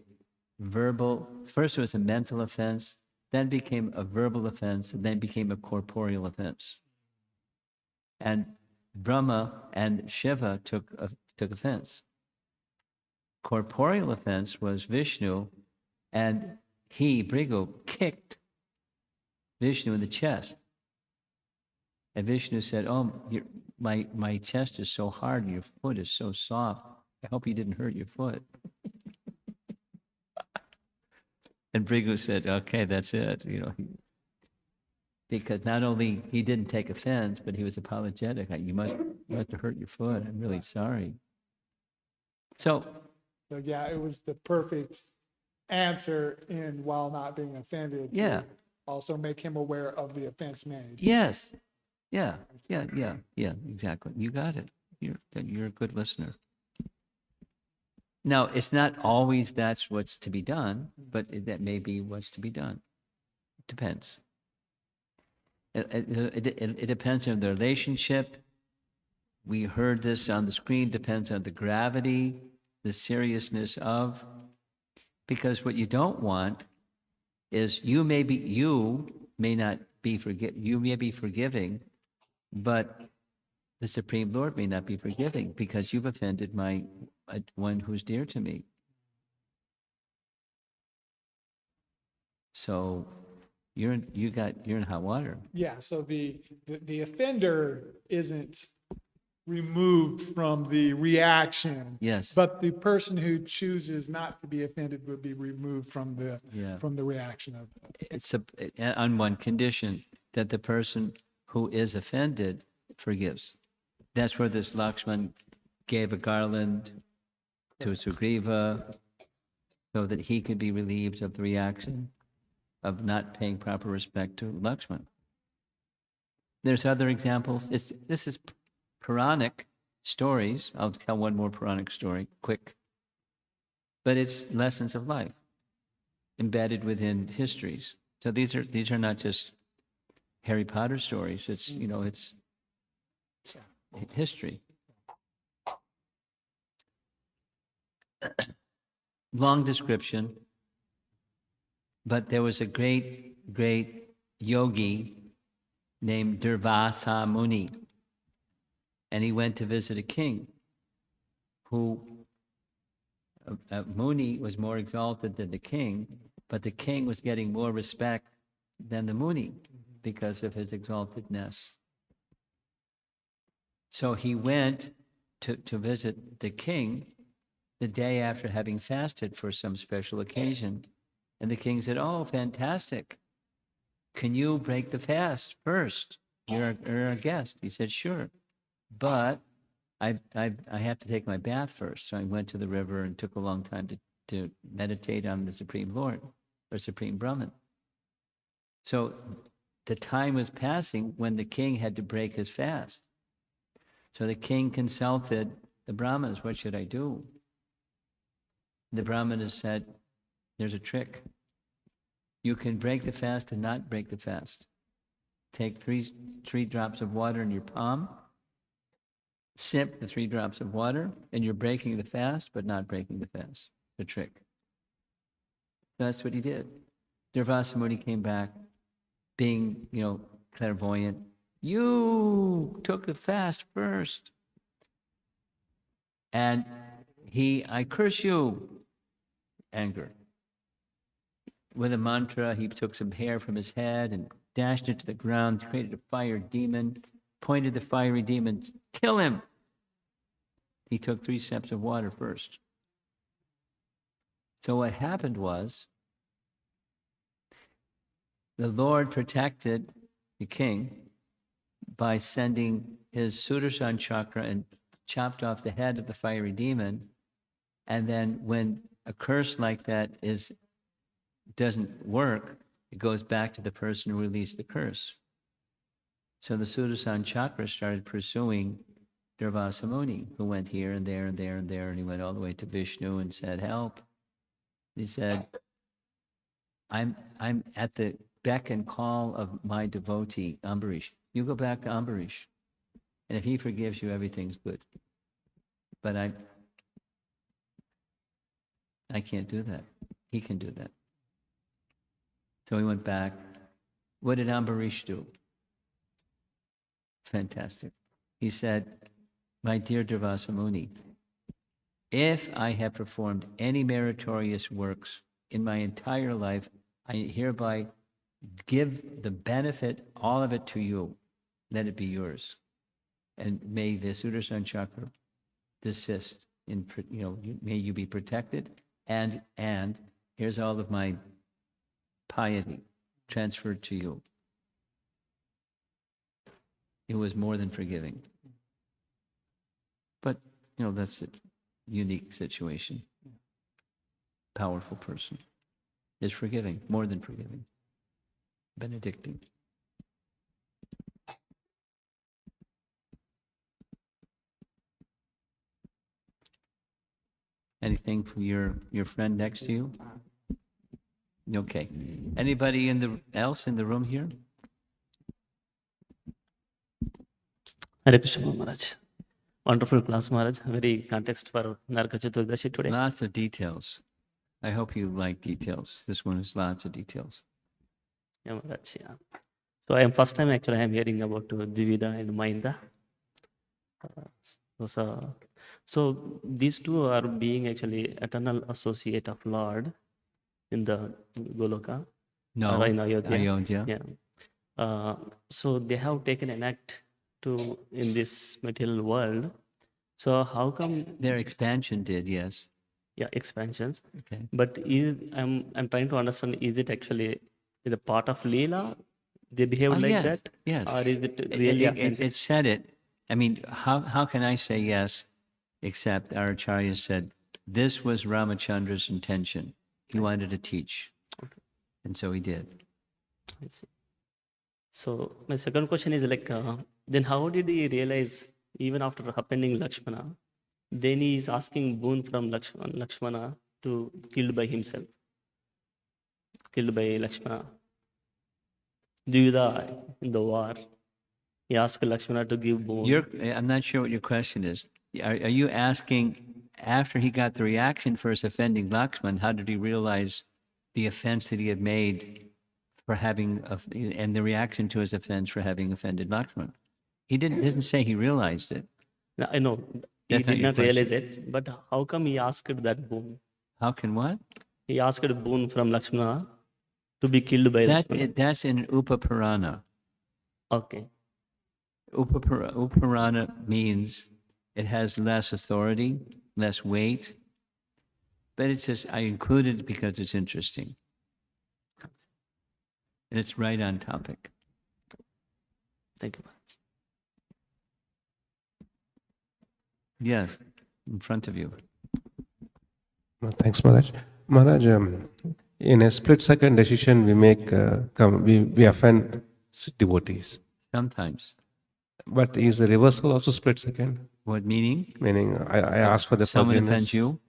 mental offense, then became a verbal offense, and then became a corporeal offense. And Brahma and Shiva took offense. Corporeal offense was Vishnu, and he, Bhrigu, kicked Vishnu in the chest. And Vishnu said, oh, my chest is so hard and your foot is so soft. I hope you didn't hurt your foot. And Bhrigu said, okay, that's it. Because not only he didn't take offense, but he was apologetic. You must have hurt your foot. I'm really sorry. So yeah, it was the perfect answer in while not being offended. Yeah. To also make him aware of the offense made. yes, yeah, exactly. You got it. You're a good listener. Now, it's not always that's what's to be done, but that may be what's to be done. It depends. It depends on the relationship. We heard this on the screen, depends on the gravity, the seriousness of, because what you don't want is you may be forgiving, but the Supreme Lord may not be forgiving because you've offended one who's dear to me. So you're in hot water. Yeah, so the offender isn't removed from the reaction. Yes. But the person who chooses not to be offended would be removed from the reaction of it. It's on one condition, that the person who is offended forgives. That's where this Lakshman gave a garland to Sugriva so that he could be relieved of the reaction of not paying proper respect to Lakshman. There's other examples. This is Puranic stories. I'll tell one more Puranic story, quick. But it's lessons of life. embedded within histories. So these are not just Harry Potter stories. It's it's history. Long description, but there was a great yogi named Durvasa Muni, and he went to visit a king who Muni was more exalted than the king, but the king was getting more respect than the Muni because of his exaltedness. So he went to visit the king the day after having fasted for some special occasion. And the king said, "Oh, fantastic. Can you break the fast first? You're a guest." He said, "Sure. But I have to take my bath first." So I went to the river and took a long time to meditate on the Supreme Lord or Supreme Brahman. So the time was passing when the king had to break his fast. So the king consulted the Brahmanas, "What should I do?" The Brahmanas said, "There's a trick. You can break the fast and not break the fast. Take three drops of water in your palm, sip the 3 drops of water, and you're breaking the fast, but not breaking the fast." The trick. So that's what he did. Durvasa Muni came back, being, clairvoyant. "You took the fast first. And I curse you." Anger. With a mantra, he took some hair from his head and dashed it to the ground, created a fire demon, pointed the fiery demon, "Kill him." He took 3 steps of water first. So what happened was, the Lord protected the king by sending his Sudarshan chakra and chopped off the head of the fiery demon. And then when a curse like that doesn't work, it goes back to the person who released the curse. So the Sudarshan chakra started pursuing Durvasa Muni, who went here and there and there and there, and he went all the way to Vishnu and said, "Help." He said, I'm at the beck and call of my devotee, Ambarish. You go back to Ambarish, and if he forgives you, everything's good. But I can't do that. He can do that. So he went back. What did Ambarish do? Fantastic. He said, "My dear Durvasa Muni, if I have performed any meritorious works in my entire life, I hereby give the benefit, all of it, to you. Let it be yours. And may the Sudarshan chakra desist. May you be protected. And here's all of my piety transferred to you." It was more than forgiving. But, that's a unique situation. Powerful person is forgiving, more than forgiving. Benedicting. Anything from your friend next to you? Okay. Anybody else in the room here? Hare Krishna Maharaj. Wonderful class, Maharaj. Very context for Naraka Chaturdashi today. Lots of details. I hope you like details. This one has lots of details. Yeah, Maharaj. Yeah. So I am first time actually I am hearing about Dvivida and Mainda. So these two are being actually eternal associate of Lord in the Goloka. No, in Ayodhya. Ayodhya. Yeah. So they have taken an act in this material world. So how come their expansion did? Yes. Yeah, expansions. Okay. But I'm trying to understand, is it actually the part of Leela? They behave like yes, that? Yes. Or is it really it said it. I mean, how can I say yes, except our Acharya said, this was Ramachandra's intention. He wanted to teach. Okay. And so he did. I see. So my second question is then how did he realize, even after appending Lakshmana, then he is asking boon from Lakshmana to killed by himself? killed by Lakshmana. Juyudha in the war. He asked Lakshmana to give boon. I'm not sure what your question is. Are you asking, after he got the reaction for his offending Lakshman, how did he realize the offense that he had made for having, and the reaction to his offense for having offended Lakshman? He didn't say he realized it. No, I know he That's not did your not realize it, but how come he asked that boon? How can what? He asked a boon from Lakshmana to be killed by Lakshmana. That's in Upapurana. Okay. Upapurana means it has less authority, less weight, but it's just, I included it because it's interesting. And it's right on topic. Thank you. Yes, in front of you. Thanks, Maharaj. Maharaj, in a split-second decision, we make we offend devotees. Sometimes. But is the reversal also split-second? What meaning? Meaning, I ask for the Someone forgiveness. offends you?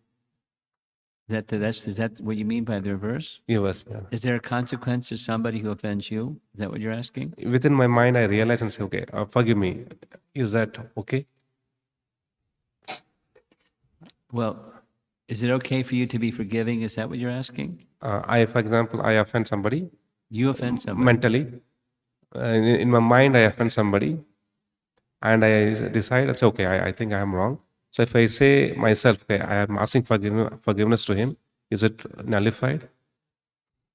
Is that what you mean by the reverse? Yes, yeah. Is there a consequence to somebody who offends you? Is that what you're asking? Within my mind, I realize and say, okay, forgive me. Is that okay? Well, is it okay for you to be forgiving? Is that what you're asking? For example, I offend somebody. You offend somebody. Mentally. In my mind, I offend somebody. And I decide, it's okay, I think I am wrong. So if I say myself, okay, I am asking forgiveness to him, is it nullified?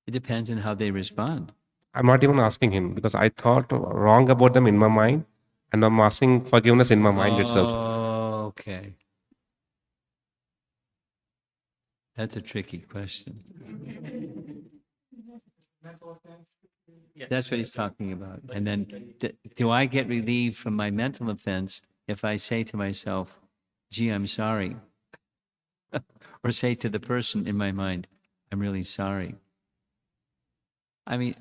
It depends on how they respond. I'm not even asking him because I thought wrong about them in my mind and I'm asking forgiveness in my mind itself. Okay. That's a tricky question. That's what he's talking about. And then, do I get relieved from my mental offense if I say to myself, gee, I'm sorry? Or say to the person in my mind, I'm really sorry. I mean,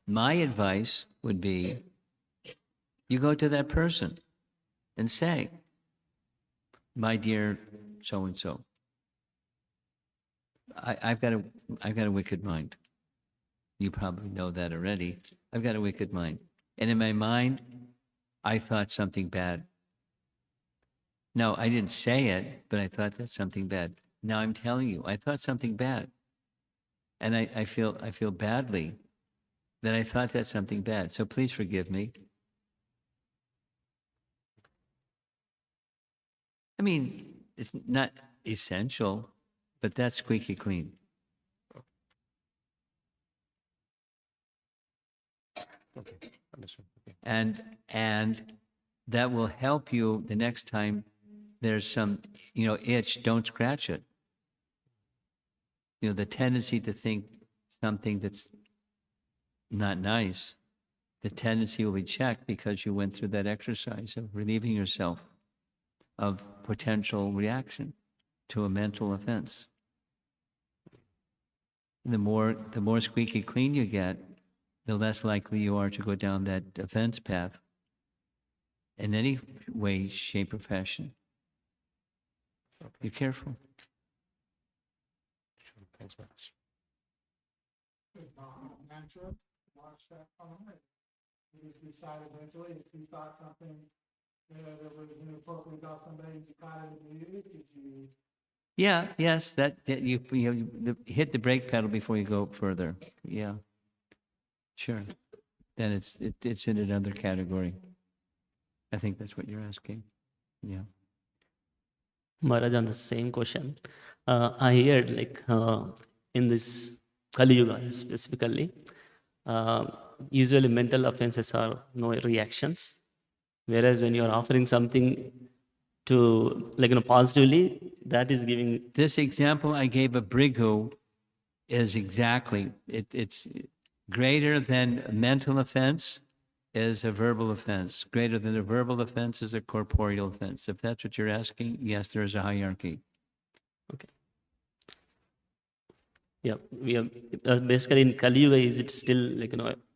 my advice would be, you go to that person and say, my dear so-and-so, I've got a wicked mind. You probably know that already. I've got a wicked mind. And in my mind, I thought something bad. No, I didn't say it, but I thought that's something bad. Now I'm telling you, I thought something bad. And I feel badly that I thought that's something bad. So please forgive me. I mean, it's not essential, but that's squeaky clean. Okay, understood. Okay. And that will help you the next time there's some, itch, don't scratch it. The tendency to think something that's not nice, the tendency will be checked because you went through that exercise of relieving yourself of potential reaction to a mental offense. The more squeaky clean you get, the less likely you are to go down that offense path in any way, shape, or fashion. Be careful. Thanks, Maharaj. Mantra, watch that come away. You just decide eventually if you thought something that was inappropriate about somebody, you caught it with you, did you? Yeah, yes, that you hit the brake pedal before you go further. Yeah, sure. Then it's in another category. I think that's what you're asking. Yeah. Maharaj, on the same question, I heard in this Kali Yuga specifically, usually mental offenses are no reactions, whereas when you are offering something to positively, that is giving. This example I gave of Brigu is exactly it's greater than a mental offense is a verbal offense. Greater than a verbal offense is a corporeal offense. If that's what you're asking, yes, there is a hierarchy. Okay. Yeah, we are basically in Kali Yuga. Is it still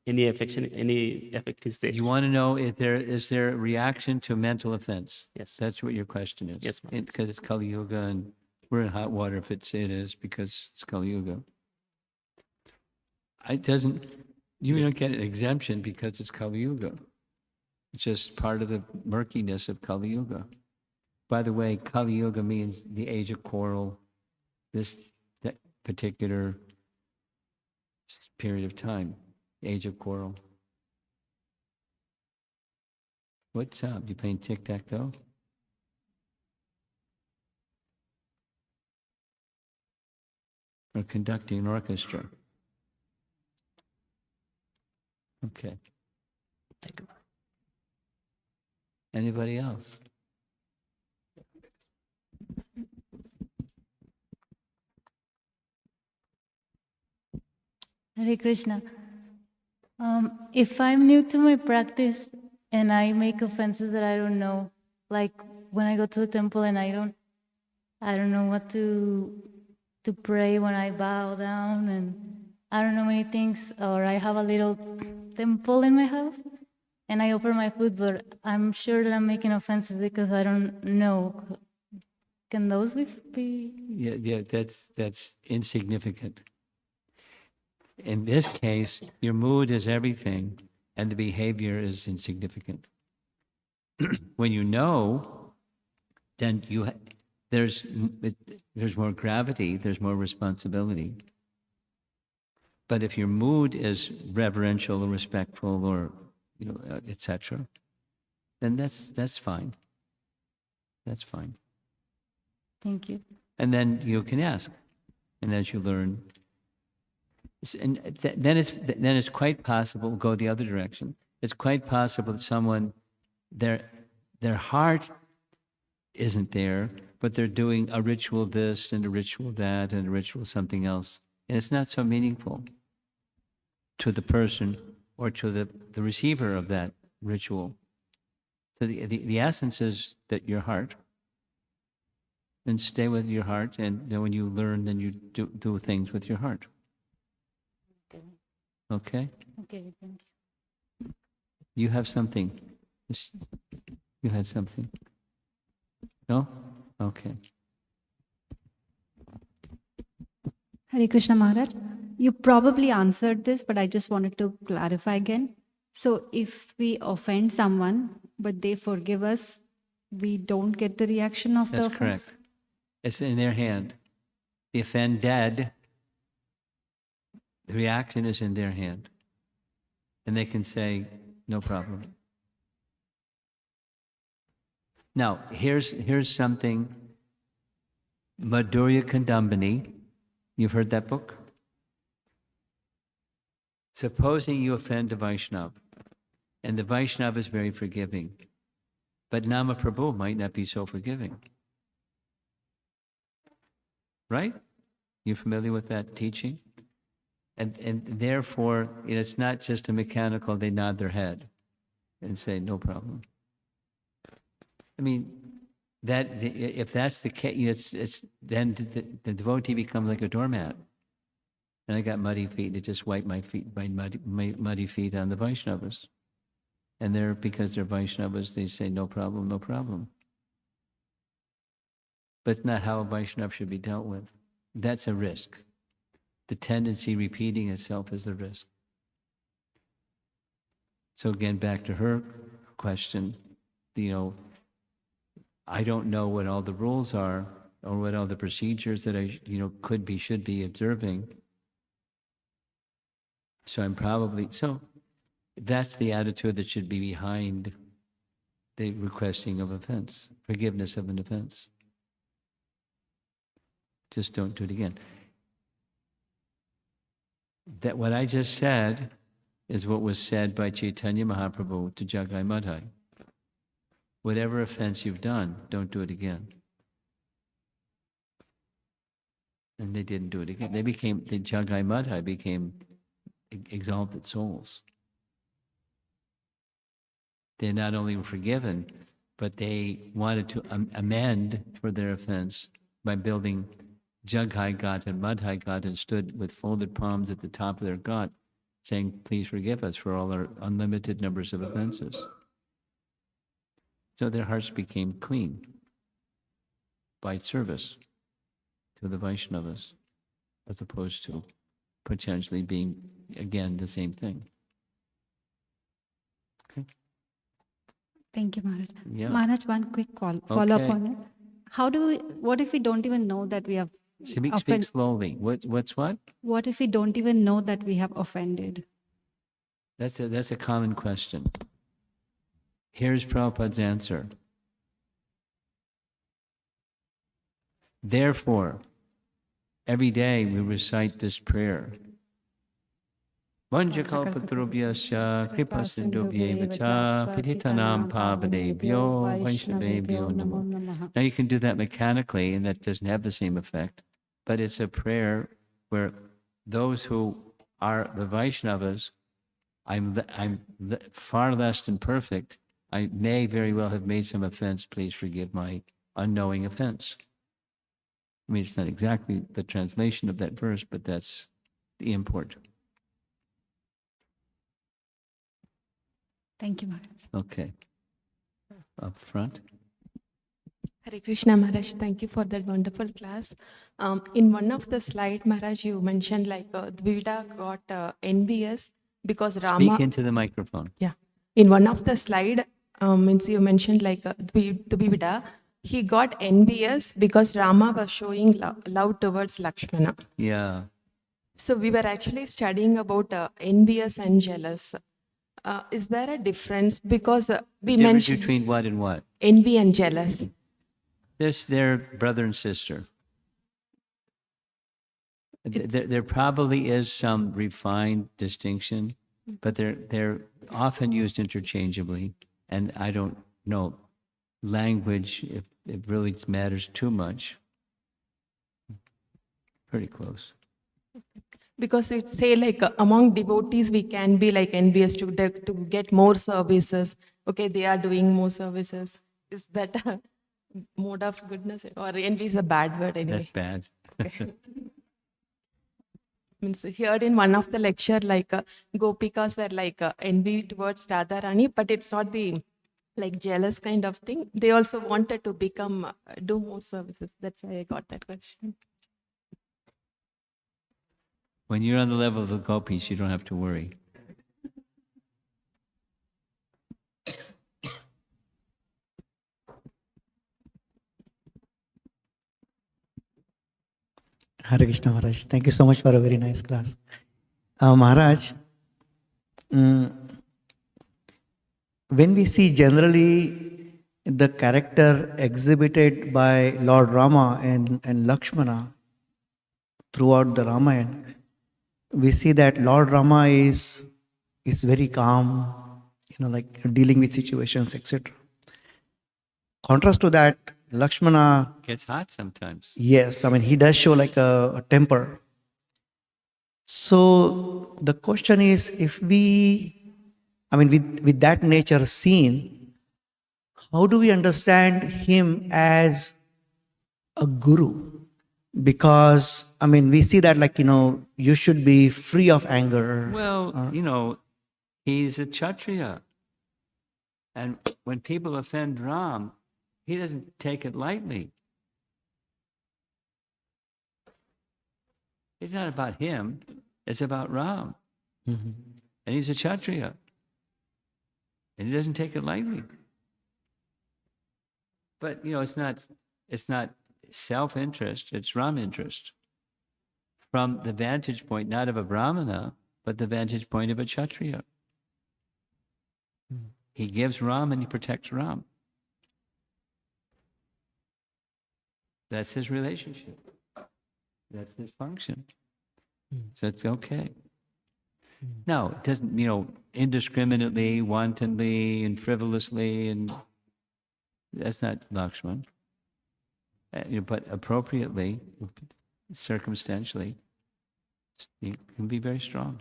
any effect is there? You want to know if is there a reaction to mental offense? Yes. That's what your question is. Yes, ma'am. Because it's Kali Yuga and We're in hot water if it is because it's Kali Yuga. It doesn't, you don't get an exemption because it's Kali Yuga. It's just part of the murkiness of Kali Yuga. By the way, Kali Yuga means the age of coral, that particular period of time, the age of coral. What's up? You playing tic-tac-toe? Or conducting an orchestra? Okay. Thank you. Anybody else? Hare Krishna. If I'm new to my practice and I make offenses that I don't know, like when I go to the temple and I don't know what to pray when I bow down, and I don't know many things, or I have a little temple in my house and I offer my food, but I'm sure that I'm making offenses because I don't know. Can those be? Yeah, that's insignificant. In this case, your mood is everything, and the behavior is insignificant. When you know, then there's more gravity, there's more responsibility. But if your mood is reverential or respectful or etc., then that's fine. That's fine. Thank you. And then you can ask, and as you learn. And then it's quite possible, go the other direction. It's quite possible that someone, their heart isn't there, but they're doing a ritual this and a ritual that and a ritual something else. And it's not so meaningful to the person or to the receiver of that ritual. So the essence is that your heart, and stay with your heart, and then when you learn, then you do things with your heart. Okay? Okay, thank you. You have something. You had something. No? Okay. Hare Krishna Maharaj, you probably answered this, but I just wanted to clarify again. So if we offend someone, but they forgive us, we don't get the reaction of the That's offense? correct. It's in their hand. The offended, the reaction is in their hand. And they can say, no problem. Now, here's something. Madhurya Kandambini, you've heard that book? Supposing you offend a Vaishnava, and the Vaishnava is very forgiving, but Nama Prabhu might not be so forgiving. Right? You familiar with that teaching? And therefore, it's not just a mechanical, they nod their head and say, no problem. I mean, if that's the case, then the devotee becomes like a doormat. And I got muddy feet, to just wipe my muddy feet on the Vaishnavas. And because they're Vaishnavas, they say, no problem, no problem. But it's not how a Vaishnava should be dealt with. That's a risk. The tendency repeating itself is the risk. So again, back to her question, I don't know what all the rules are or what all the procedures that I, should be observing. So that's the attitude that should be behind the requesting of offense, forgiveness of an offense. Just don't do it again. That what I just said is what was said by Chaitanya Mahaprabhu to Jagai Madhai. Whatever offense you've done, don't do it again. And they didn't do it again. The Jagai Madhai became exalted souls. They not only were forgiven, but they wanted to amend for their offense by building Jagai Ghat and Madhai Ghat, and stood with folded palms at the top of their ghat, saying, please forgive us for all our unlimited numbers of offenses. So their hearts became clean by service. to the Vaishnavas, as opposed to potentially being, again, the same thing. Okay. Thank you, Maharaj. Yeah. Maharaj, one quick follow-up Okay. on it. What if we don't even know that we have Speak slowly. What's what? What if we don't even know that we have offended? That's a common question. Here's Prabhupada's answer. Therefore, every day we recite this prayer. Vanjakalpatarubhyasya kripasindubhyevacha patitanam pavanebhyo vaishnavebhyo namo. Now you can do that mechanically, and that doesn't have the same effect, but it's a prayer where those who are the Vaishnavas, I'm far less than perfect. I may very well have made some offense. Please forgive my unknowing offense. I mean, it's not exactly the translation of that verse, but that's the import. Thank you, Maharaj. Okay. Up front. Hare Krishna Maharaj, thank you for that wonderful class. In one of the slide, Maharaj, you mentioned like Dvivida got envious because Rama. Speak into the microphone. Yeah. In one of the slide, means you mentioned like Dvivida, he got envious because Rama was showing love towards Lakshmana. Yeah. So we were actually studying about envious and jealous. Is there a difference? Because we Difference mentioned between what and what? envy and jealous. They're brother and sister. There probably is some refined distinction, but they're often used interchangeably. And I don't know language, if it really matters too much. Pretty close. Because it say like among devotees we can be like envious to get more services. Okay, they are doing more services. Is that a mode of goodness, or envy is a bad word anyway? That's bad. Means heard in one of the lecture like Gopikas were like envy towards Radharani, but it's not the like jealous kind of thing. They also wanted to become do more services. That's why I got that question. When you're on the level of the gopis, you don't have to worry. Hare Krishna Maharaj, thank you so much for a very nice class. Maharaj, when we see generally the character exhibited by Lord Rama and Lakshmana throughout the Ramayana, we see that Lord Rama is very calm, like dealing with situations, etc. Contrast to that, Lakshmana Gets hot sometimes. Yes, I mean, he does show like a temper. So the question is, if we, I mean, with that nature seen, how do we understand him as a guru? Because, I mean, we see that like, you should be free of anger. Well, he's a Kshatriya. And when people offend Ram, he doesn't take it lightly. It's not about him, it's about Ram. Mm-hmm. And he's a Kshatriya. And he doesn't take it lightly. But, it's not self-interest, it's Ram interest. From the vantage point, not of a Brahmana, but the vantage point of a Kshatriya. He gives Ram and he protects Ram. That's his relationship. That's his function. So it's okay. Now, it doesn't, indiscriminately, wantonly, and frivolously, and that's not Lakshman. But appropriately, circumstantially, he can be very strong.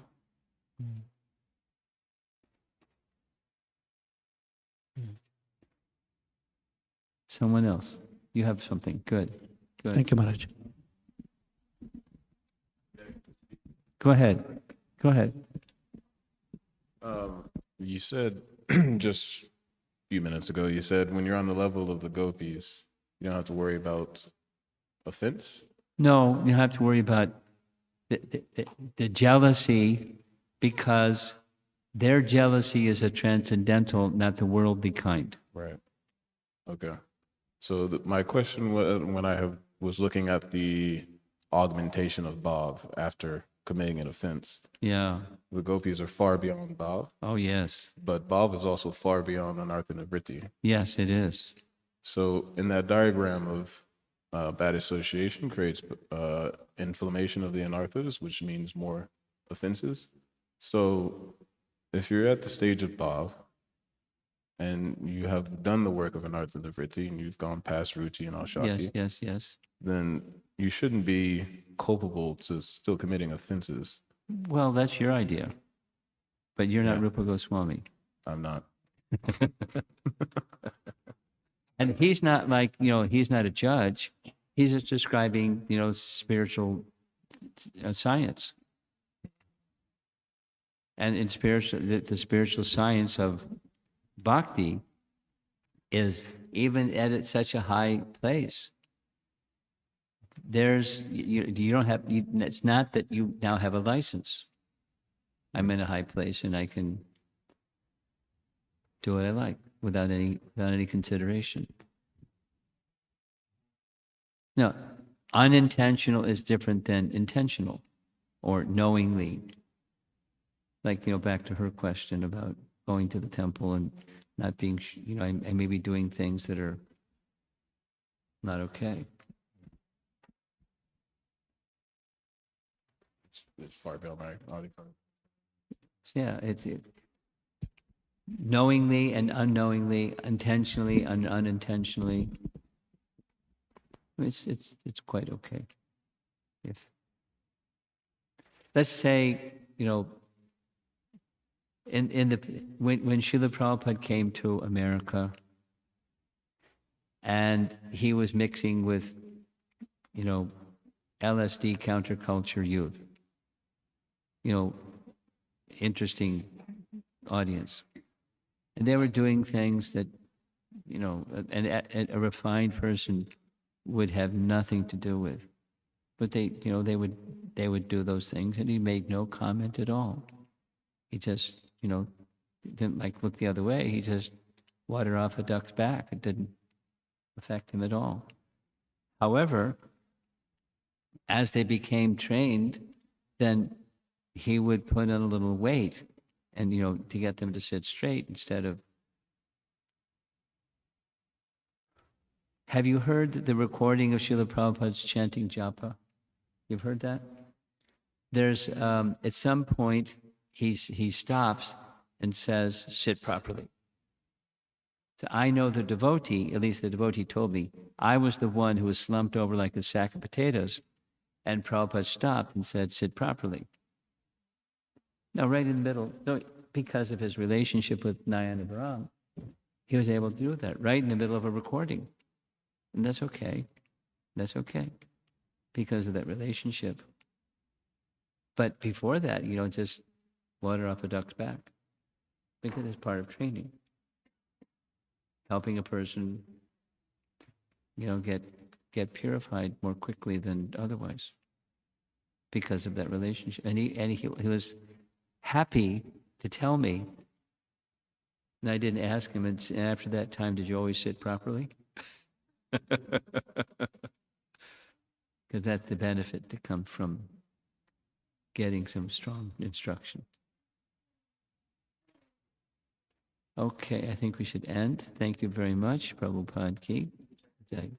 Someone else. You have something. Good. Thank you, Maharaj. Go ahead. You said just a few minutes ago, you said when you're on the level of the gopis, you don't have to worry about offense. No, you don't have to worry about the jealousy, because their jealousy is a transcendental, not the worldly kind. Right. Okay. So my question when I was looking at the augmentation of bhav after committing an offense, Yeah. the gopis are far beyond bhav, Oh, yes. but bhav is also far beyond anartha nivritti. Yes, it is. So in that diagram of bad association creates inflammation of the anarthas, which means more offenses. So if you're at the stage of bhav and you have done the work of anartha nivritti and you've gone past ruchi and ashakti, Yes. then you shouldn't be culpable to still committing offenses. Well, that's your idea. But you're not Yeah. Rupa Goswami. I'm not. And he's not like, he's not a judge. He's just describing, spiritual science. And in the spiritual science of bhakti is even at such a high place. You don't have, it's not that you now have a license. I'm in a high place and I can do what I like without any consideration. No, unintentional is different than intentional or knowingly. Like, back to her question about going to the temple and not being, I may be doing things that are not okay. It's far beyond my audience. Yeah, it's knowingly and unknowingly, intentionally and unintentionally. It's quite okay. If let's say, when Srila Prabhupada came to America and he was mixing with, LSD counterculture youth, interesting audience. And they were doing things that, a refined person would have nothing to do with. But they would do those things, and he made no comment at all. He just, didn't look the other way. He just water off a duck's back. It didn't affect him at all. However, as they became trained, then he would put on a little weight and, to get them to sit straight instead of. Have you heard the recording of Srila Prabhupada's chanting japa? You've heard that? There's, at some point, he stops and says, sit properly. So I know the devotee, at least the devotee told me, I was the one who was slumped over like a sack of potatoes, and Prabhupada stopped and said, sit properly. Now, right in the middle, because of his relationship with Nayana Bharam, he was able to do that right in the middle of a recording. And that's okay. That's okay. Because of that relationship. But before that, you don't just water off a duck's back. Because it's part of training. Helping a person, get purified more quickly than otherwise. Because of that relationship. And he was happy to tell me, and I didn't ask him, and after that time, did you always sit properly? Because that's the benefit that comes from getting some strong instruction. Okay, I think we should end. Thank you very much. Prabhupada ki jai.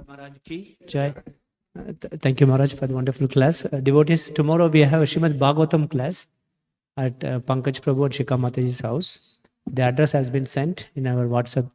Maharaj ki jai. Thank you, Maharaj, for the wonderful class. Devotees, tomorrow we have a Srimad Bhagavatam class at Pankaj Prabhu and Shikha Mataji's house. The address has been sent in our WhatsApp